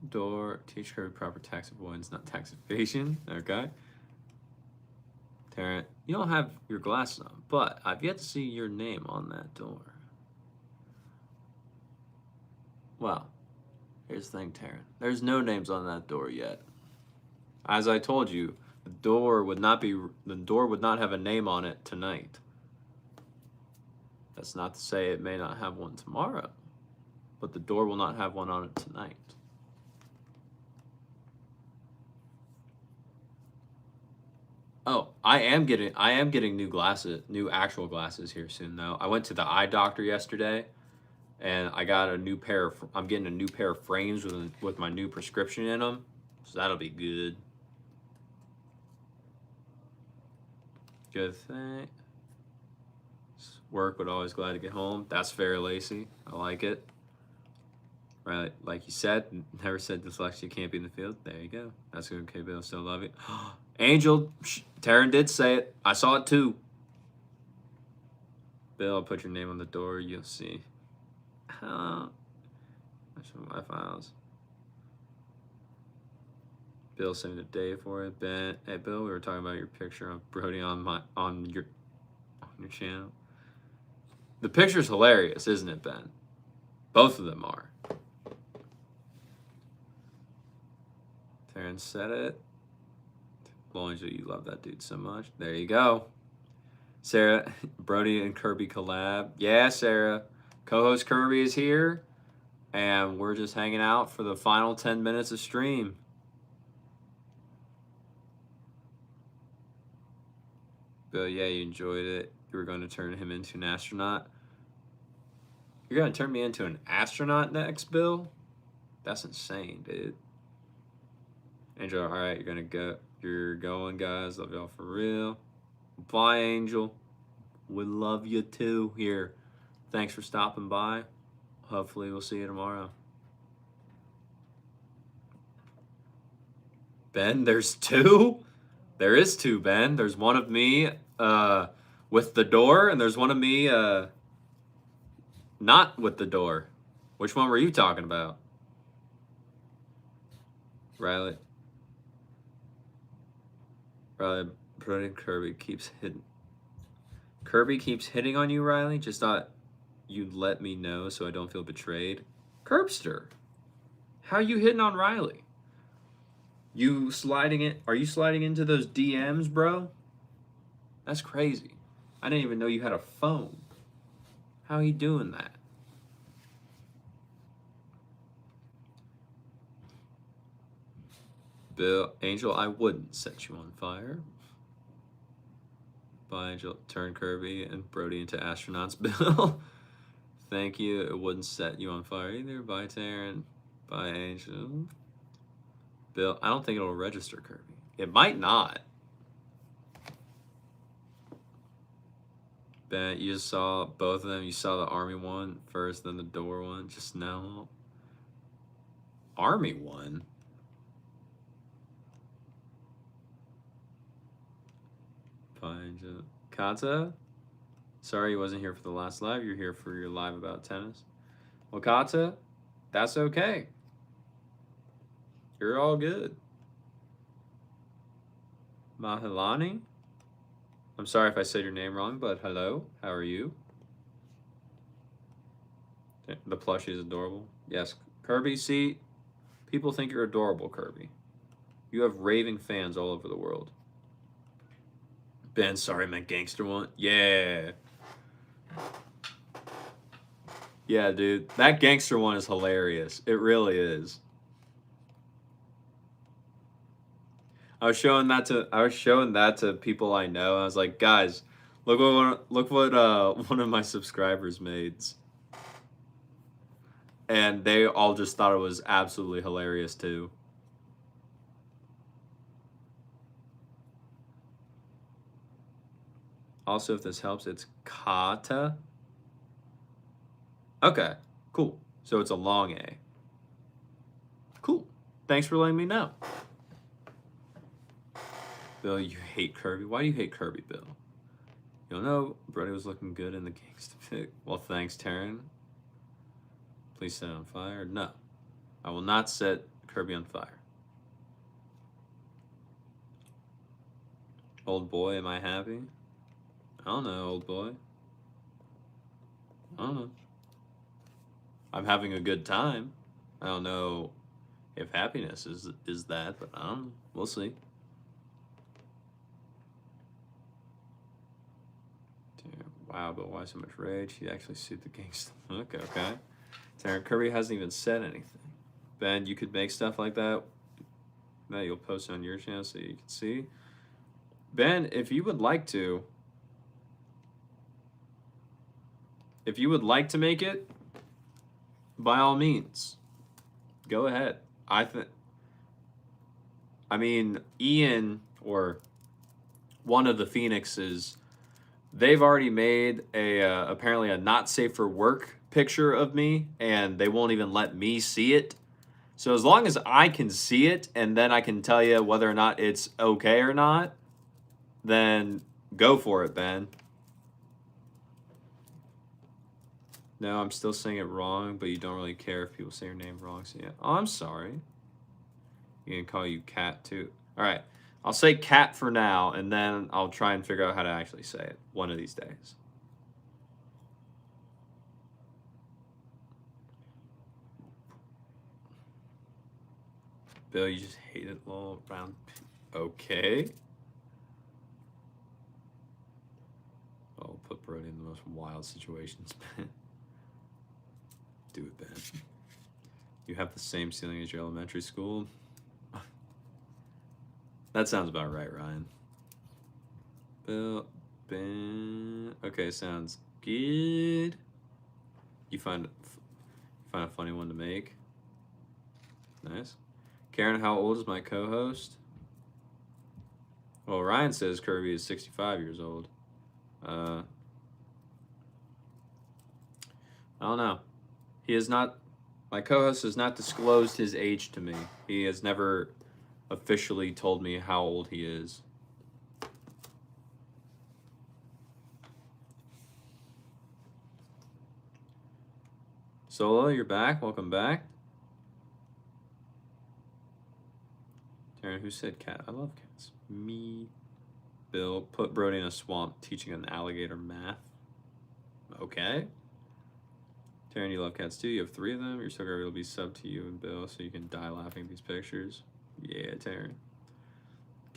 Door, teach her proper tax avoidance, not tax evasion. Okay. Tarrant, you don't have your glasses on, but I've yet to see your name on that door. Well, here's the thing, Tarrant. There's no names on that door yet. As I told you, the door would not have a name on it tonight. That's not to say it may not have one tomorrow, but the door will not have one on it tonight. Oh, I am getting new actual glasses here soon though. I went to the eye doctor yesterday, and I got I'm getting a new pair of frames with my new prescription in them, so that'll be good. Good thing. Work, but always glad to get home. That's fair, Lacey. I like it. Right, like you said, never said dyslexia can't be in the field. There you go. That's good. Okay, Bill, still love you. Angel, Taryn did say it. I saw it too. Bill, I'll put your name on the door. You'll see. That's from my files. Bill sent me the day for it. Ben, hey Bill, we were talking about your picture of Brody on your channel. The picture's hilarious, isn't it, Ben? Both of them are. Taryn said it. Angel, you love that dude so much. There you go. Sarah, Brody and Kirby collab. Yeah, Sarah. Co-host Kirby is here, and we're just hanging out for the final 10 minutes of stream. Bill, yeah, you enjoyed it. You were going to turn him into an astronaut. You're going to turn me into an astronaut next, Bill? That's insane, dude. Angel, all right, you're going to go. You're going, guys. Love y'all for real. Bye, Angel. We love you too here. Thanks for stopping by. Hopefully we'll see you tomorrow. Ben, there's 2? There is 2, Ben. There's one of me with the door, and there's one of me not with the door. Which one were you talking about? Riley, Kirby keeps hitting. Kirby keeps hitting on you, Riley. Just thought you'd let me know so I don't feel betrayed. Curbster, how are you hitting on Riley? Are you sliding into those DMs, bro? That's crazy. I didn't even know you had a phone. How are you doing that? Bill, Angel, I wouldn't set you on fire. Bye, Angel. Turn Kirby and Brody into astronauts. Bill, thank you. It wouldn't set you on fire either. Bye, Taryn. Bye, Angel. Bill, I don't think it'll register Kirby. It might not. Ben, you just saw both of them. You saw the Army one first, then the door one just now. Army one? Fine. Kata? Sorry you wasn't here for the last live. You're here for your live about tennis. Well, Kata, that's okay. You're all good. Mahilani? I'm sorry if I said your name wrong, but hello. How are you? The plushie is adorable. Yes. Kirby, see, people think you're adorable, Kirby. You have raving fans all over the world. Ben, sorry, I meant gangster one. Yeah. Yeah, dude. That gangster one is hilarious. It really is. I was showing that to people I know. I was like, guys, look what one of my subscribers made. And they all just thought it was absolutely hilarious too. Also, if this helps, it's Kata. Okay, cool. So it's a long A. Cool. Thanks for letting me know. Bill, you hate Kirby. Why do you hate Kirby, Bill? You don't know Brody was looking good in the gangsta pic. Well, thanks, Taryn. Please set it on fire. No, I will not set Kirby on fire. Old boy, am I happy? I don't know, old boy. I don't know. I'm having a good time. I don't know if happiness is that, but I don't know. We'll see. Wow, but why so much rage? He actually sued the gangster. Okay. Taryn, Kirby hasn't even said anything. Ben, you could make stuff like that you'll post on your channel so you can see. Ben, if you would like to make it, by all means, go ahead. I mean, Ian or one of the Phoenixes, they've already made apparently a not safe for work picture of me, and they won't even let me see it. So as long as I can see it, and then I can tell you whether or not it's okay or not, then go for it, Ben. No, I'm still saying it wrong, but you don't really care if people say your name wrong. So yeah. Oh, I'm sorry. You can call you Cat too. All right. I'll say Cat for now, and then I'll try and figure out how to actually say it one of these days. Bill, you just hate it, lol. Round. Okay. I'll put Brody in the most wild situations, Ben. Do it, Ben. You have the same ceiling as your elementary school? That sounds about right, Ryan. Bill, Ben. Okay, sounds good. You find a funny one to make? Nice. Karen, how old is my co-host? Well, Ryan says Kirby is 65 years old. I don't know. He has not. My co-host has not disclosed his age to me. He has never officially told me how old he is. Solo, you're back. Welcome back. Taryn, who said cat? I love cats. Me. Bill, put Brody in a swamp teaching an alligator math. Okay. Taryn, you love cats too. You have 3 of them. Your sugar will be sub to you and Bill so you can die laughing at these pictures. Yeah, Taryn.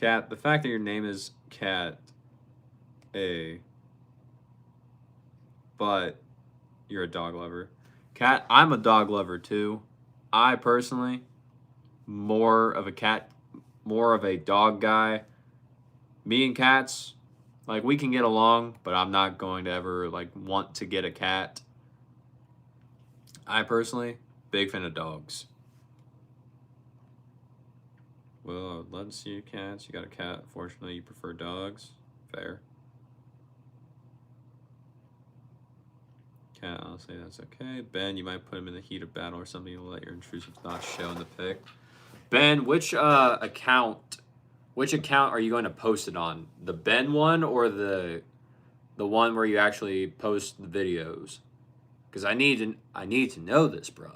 Cat, the fact that your name is Cat A, but you're a dog lover. Cat, I'm a dog lover too. I personally, more of a dog guy. Me and cats, like, we can get along, but I'm not going to ever, like, want to get a cat. I personally, big fan of dogs. Well, I would love to see your cats. You got a cat. Fortunately, you prefer dogs. Fair. Cat, honestly, that's okay. Ben, you might put him in the heat of battle or something. You'll let your intrusive thoughts show in the pic. Ben, which account are you going to post it on? The Ben one or the one where you actually post the videos? Because I need to know this, bro.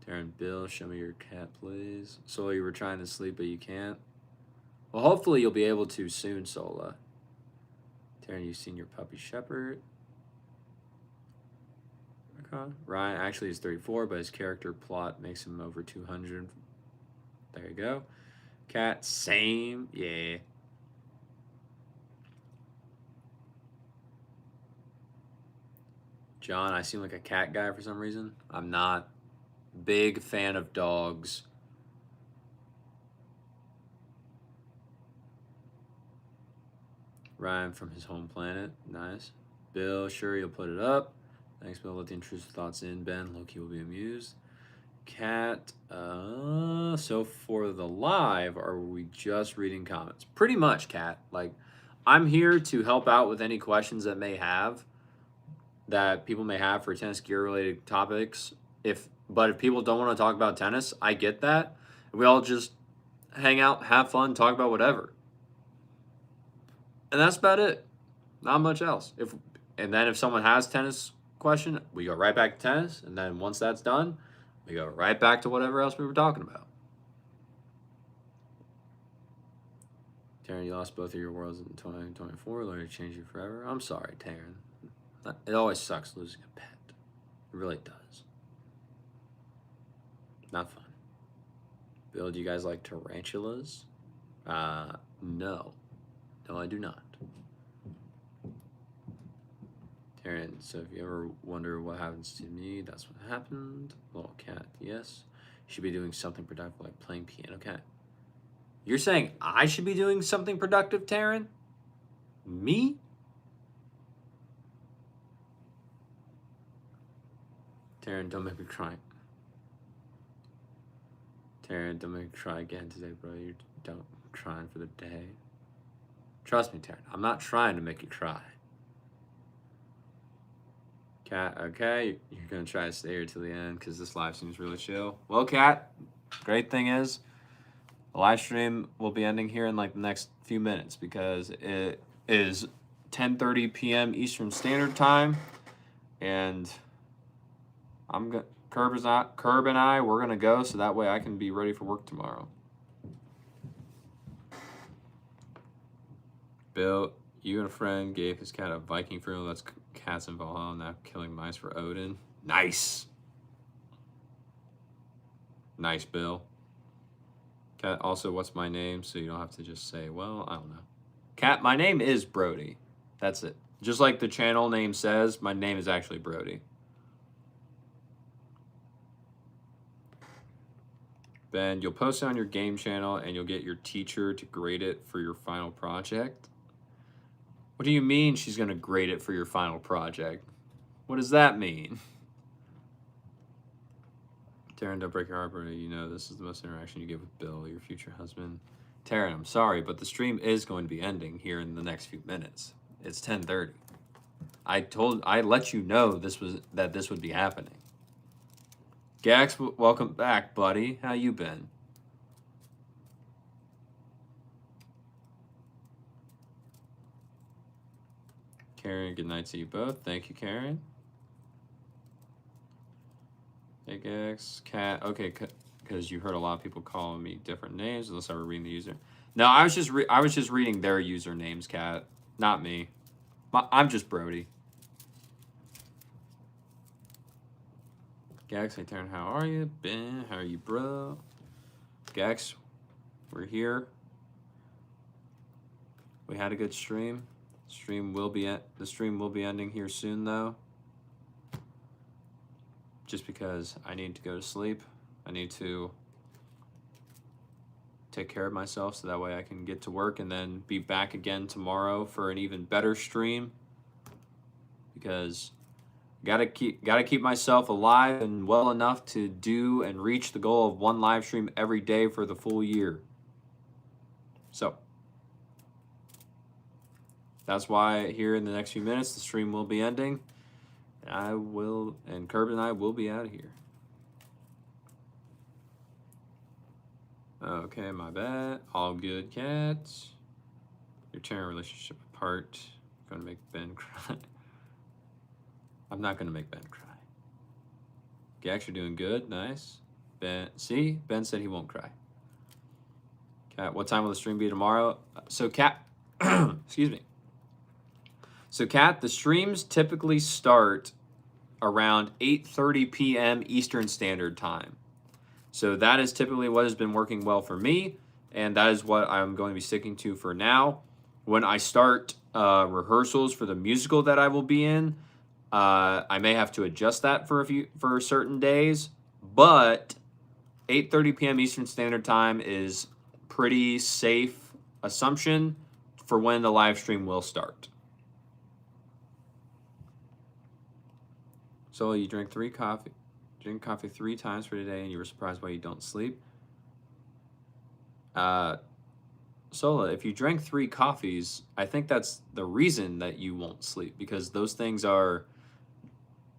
Darren, Bill, show me your cat, please. Sola, you were trying to sleep, but you can't. Well, hopefully you'll be able to soon, Sola. Taryn, you've seen your puppy Shepherd. Okay. Ryan actually is 34, but his character plot makes him over 200. There you go. Cat, same. Yeah. John, I seem like a cat guy for some reason. I'm not. Big fan of dogs. Ryan from his home planet. Nice. Bill, sure, you'll put it up. Thanks, Bill. Let the intrusive thoughts in, Ben. Loki will be amused. Cat, so for the live, are we just reading comments? Pretty much, Cat. Like, I'm here to help out with any questions that people may have for tennis gear related topics. But if people don't want to talk about tennis, I get that. We all just hang out, have fun, talk about whatever. And that's about it. Not much else. And then if someone has tennis question, we go right back to tennis, and then once that's done, we go right back to whatever else we were talking about. Taryn, you lost both of your worlds in 2024. Learn to change you forever. I'm sorry, Taryn. It always sucks losing a pet. It really does. Not fun. Bill, do you guys like tarantulas? No. No, I do not. Taryn, so if you ever wonder what happens to me, that's what happened. Little cat, yes. You should be doing something productive like playing piano. Cat. You're saying I should be doing something productive, Taryn? Me? Taryn, don't make me cry. Taryn, don't make me cry again today, bro. You're crying for the day. Trust me, Taryn. I'm not trying to make you cry. Cat, okay, you're gonna try to stay here till the end because this live seems really chill. Well, Cat, great thing is the live stream will be ending here in like the next few minutes because it is 10:30 p.m. Eastern Standard Time, and Curb and I we're gonna go so that way I can be ready for work tomorrow. Bill, you and a friend gave his cat a Viking funeral. That's cats in Valhalla now killing mice for Odin. Nice. Nice, Bill. Cat, also, what's my name? So you don't have to just say, well, I don't know. Cat, my name is Brody. That's it. Just like the channel name says, my name is actually Brody. Ben, you'll post it on your game channel and you'll get your teacher to grade it for your final project. What do you mean she's going to grade it for your final project? What does that mean? Taryn, don't break your heart, Brody. You know this is the most interaction you get with Bill, your future husband. Taryn, I'm sorry, but the stream is going to be ending here in the next few minutes. It's 10:30. I let you know this would be happening. Gax, welcome back, buddy. How you been? Karen, good night to you both. Thank you, Karen. Hey, Gax, Cat. Okay, because you heard a lot of people calling me different names. Unless I were reading the user. No, I was just reading their usernames, Cat. Not me. I'm just Brody. Gax, hey Taryn, how are you? Ben, how are you, bro? Gax, we're here. We had a good stream. The stream will be ending here soon, though. Just because I need to go to sleep. I need to take care of myself so that way I can get to work and then be back again tomorrow for an even better stream. Because Gotta keep myself alive and well enough to do and reach the goal of 1 live stream every day for the full year. So that's why here in the next few minutes the stream will be ending. And Curb and I will be out of here. Okay, my bad. All good, cats. You're tearing a relationship apart. Gonna make Ben cry. I'm not gonna make Ben cry. Gax, you're doing good. Nice. Ben, see? Ben said he won't cry. Cat, what time will the stream be tomorrow? So, Cat, excuse me. So, Cat, the streams typically start around 8:30 p.m. Eastern Standard Time. So that is typically what has been working well for me, and that is what I'm going to be sticking to for now. When I start rehearsals for the musical that I will be in, I may have to adjust that for certain days, but 8:30 p.m. Eastern Standard Time is pretty safe assumption for when the live stream will start. So you drink coffee 3 times per day, and you were surprised why you don't sleep. Sola, if you drank 3 coffees, I think that's the reason that you won't sleep, because those things are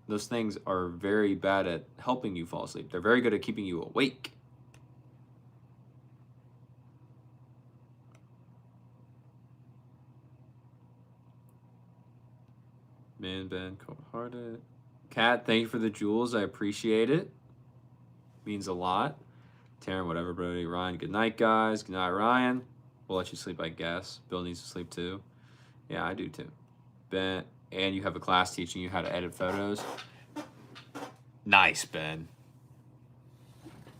very bad at helping you fall asleep. They're very good at keeping you awake. Man, Ben, cold-hearted. Kat, thank you for the jewels. I appreciate it. Means a lot. Taryn, whatever, Brody. Ryan, good night, guys. Good night, Ryan. We'll let you sleep, I guess. Bill needs to sleep, too. Yeah, I do, too. Ben, and you have a class teaching you how to edit photos. Nice, Ben.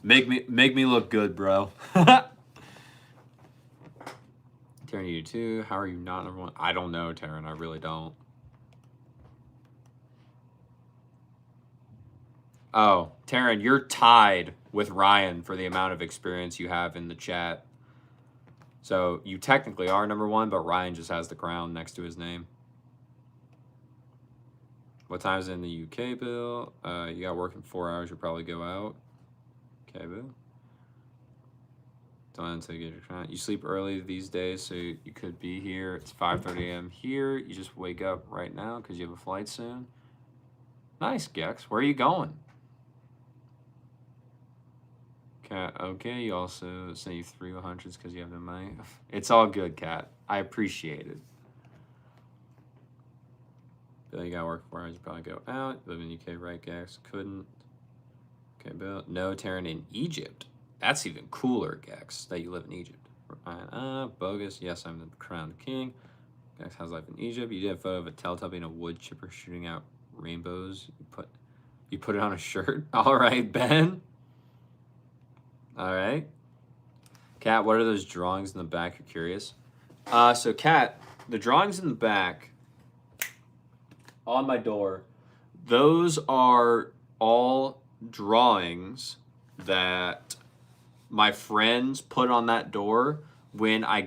Make me look good, bro. Taryn, you too. How are you not number 1? I don't know, Taryn. I really don't. Oh, Taryn, you're tied with Ryan for the amount of experience you have in the chat. So you technically are number 1, but Ryan just has the crown next to his name. What time is it in the UK, Bill? You got work in 4 hours. You'll probably go out. Okay, Bill. Don't until you get your crown. You sleep early these days, so you could be here. It's 5:30 a.m. here. You just wake up right now because you have a flight soon. Nice, Gex. Where are you going? Cat, okay, you also save 300s because you have the money. It's all good, Cat. I appreciate it. Bill, you gotta work 4 hours, you probably go out. Live in the UK, right, Gex? Couldn't. Okay, Bill. No, Taryn, in Egypt. That's even cooler, Gex, that you live in Egypt. Bogus. Yes, I'm the crowned king. Gex has life in Egypt. You did a photo of a Teletubby and a wood chipper shooting out rainbows. You put it on a shirt. All right, Ben. All right. Kat, what are those drawings in the back? You're curious. So Kat, the drawings in the back on my door, those are all drawings that my friends put on that door when I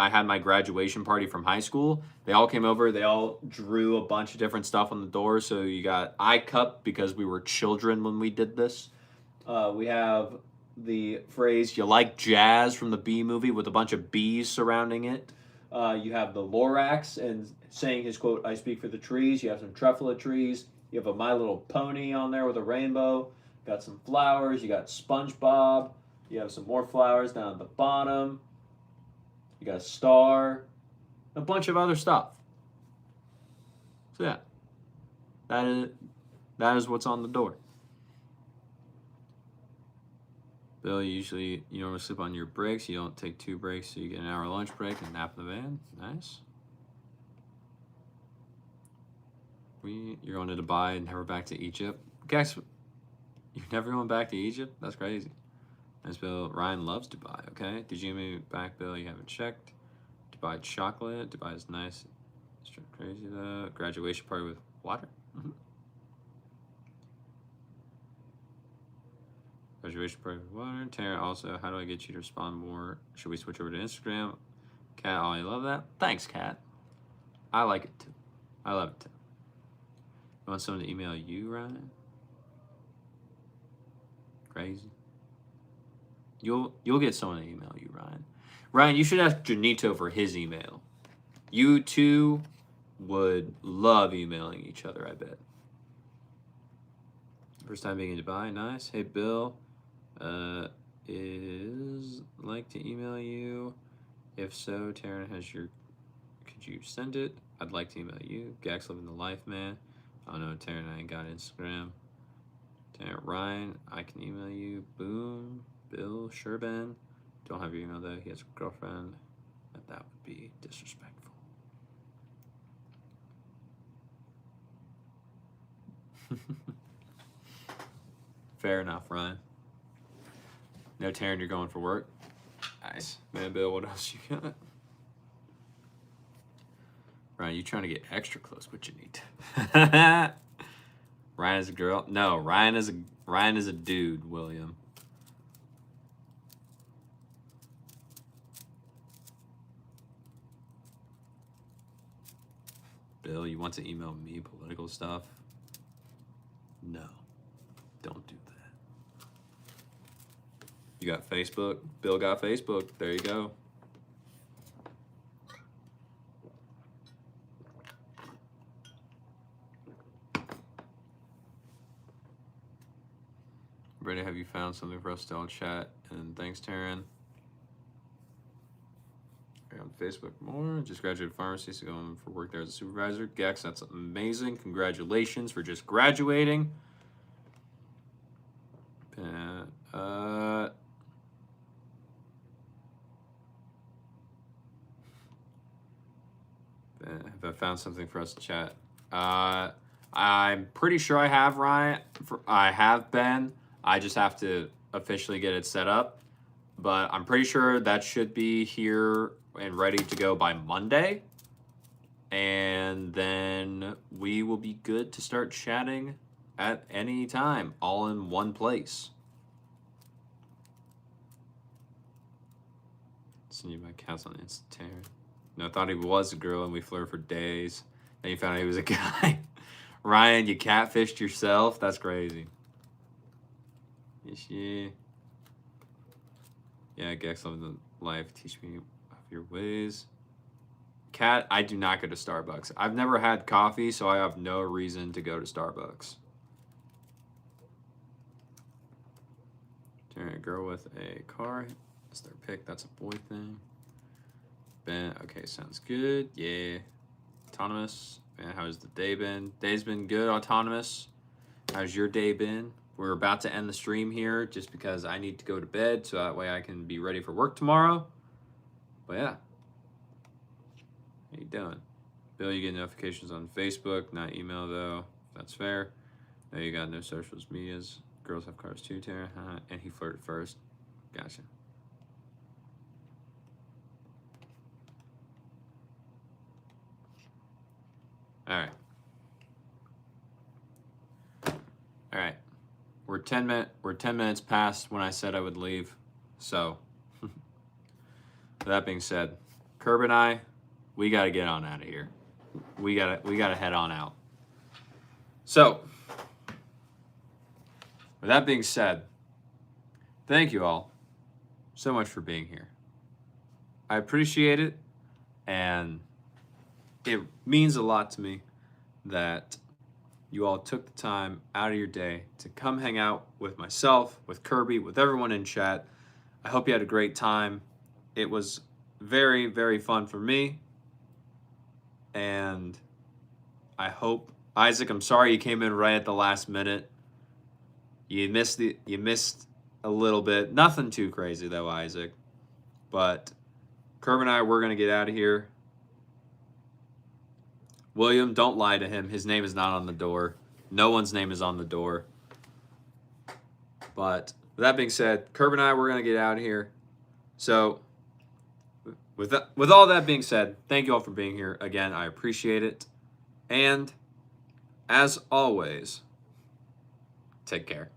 had my graduation party from high school. They all came over. They all drew a bunch of different stuff on the door. So you got I Cup because we were children when we did this. We have the phrase "You like jazz" from the Bee Movie with a bunch of bees surrounding it. You have the Lorax and saying his quote, "I speak for the trees." You have some truffula trees. You have a My Little Pony on there with a rainbow. Got some flowers. You got SpongeBob. You have some more flowers down at the bottom. You got a star. A bunch of other stuff. So yeah, that is what's on the door. Bill, you normally sleep on your breaks. You don't take 2 breaks, so you get an hour lunch break and nap in the van. Nice. You're going to Dubai and never back to Egypt. Guys, you're never going back to Egypt? That's crazy. Nice, Bill. Ryan loves Dubai, okay? Did you move back, Bill? You haven't checked. Dubai chocolate. Dubai is nice. It's crazy, though. Graduation party with water. Mm-hmm. Graduation party with water. Tara, also, how do I get you to respond more? Should we switch over to Instagram? Kat, oh, I love that. Thanks, Kat. I like it, too. I love it, too. You want someone to email you, Ryan? Crazy. You'll get someone to email you, Ryan. Ryan, you should ask Janito for his email. You two would love emailing each other, I bet. First time being in Dubai, nice. Hey, Bill, is like to email you. If so, Taryn has your. Could you send it? I'd like to email you. Gax living the life, man. Oh no, Taryn, I ain't got Instagram. Taryn, Ryan, I can email you. Boom, Bill, Sherban. Don't have your email though. He has a girlfriend. That would be disrespectful. Fair enough, Ryan. No, Taryn, you're going for work. Nice. Man, Bill, what else you got? Ryan, you trying to get extra close, but you need to. Ryan is a girl? No, Ryan is a dude, William. Bill, you want to email me political stuff? No. Don't do that. You got Facebook? Bill got Facebook. There you go. Brady, have you found something for us to all chat? And thanks, Taryn. On Facebook more. Just graduated pharmacy, so going for work there as a supervisor. Gex, that's amazing. Congratulations for just graduating. Have I found something for us to chat? I'm pretty sure I have, Ryan. I have been. I just have to officially get it set up. But I'm pretty sure that should be here and ready to go by Monday. And then we will be good to start chatting at any time, all in one place. Send you my cats on Instagram. No, I thought he was a girl and we flirted for days. Then you found out he was a guy. Ryan, you catfished yourself? That's crazy. Is she? Yeah, Gex living the life. Teach me of your ways. Cat, I do not go to Starbucks. I've never had coffee, so I have no reason to go to Starbucks. Turn a girl with a car. That's their pick. That's a boy thing. Ben, okay, sounds good. Yeah. Autonomous. Man, how's the day been? Day's been good, Autonomous. How's your day been? We're about to end the stream here just because I need to go to bed so that way I can be ready for work tomorrow. But yeah. How you doing? Bill, you get notifications on Facebook, not email though. That's fair. No, you got no social medias. Girls have cars too, Tara. And he flirted first. Gotcha. All right. All right. We're 10 minutes past when I said I would leave. So, with that being said, Curb and I, we got to get on out of here. We got to head on out. So, with that being said, thank you all so much for being here. I appreciate it, and it means a lot to me that you all took the time out of your day to come hang out with myself, with Kirby, with everyone in chat. I hope you had a great time. It was very, very fun for me. And I hope, Isaac, I'm sorry you came in right at the last minute. You missed a little bit. Nothing too crazy though, Isaac. But Kirby and I, we're gonna get out of here. William, don't lie to him. His name is not on the door. No one's name is on the door. But with that being said, Curb and I, we're going to get out of here. So with all that being said, thank you all for being here. Again, I appreciate it. And as always, take care.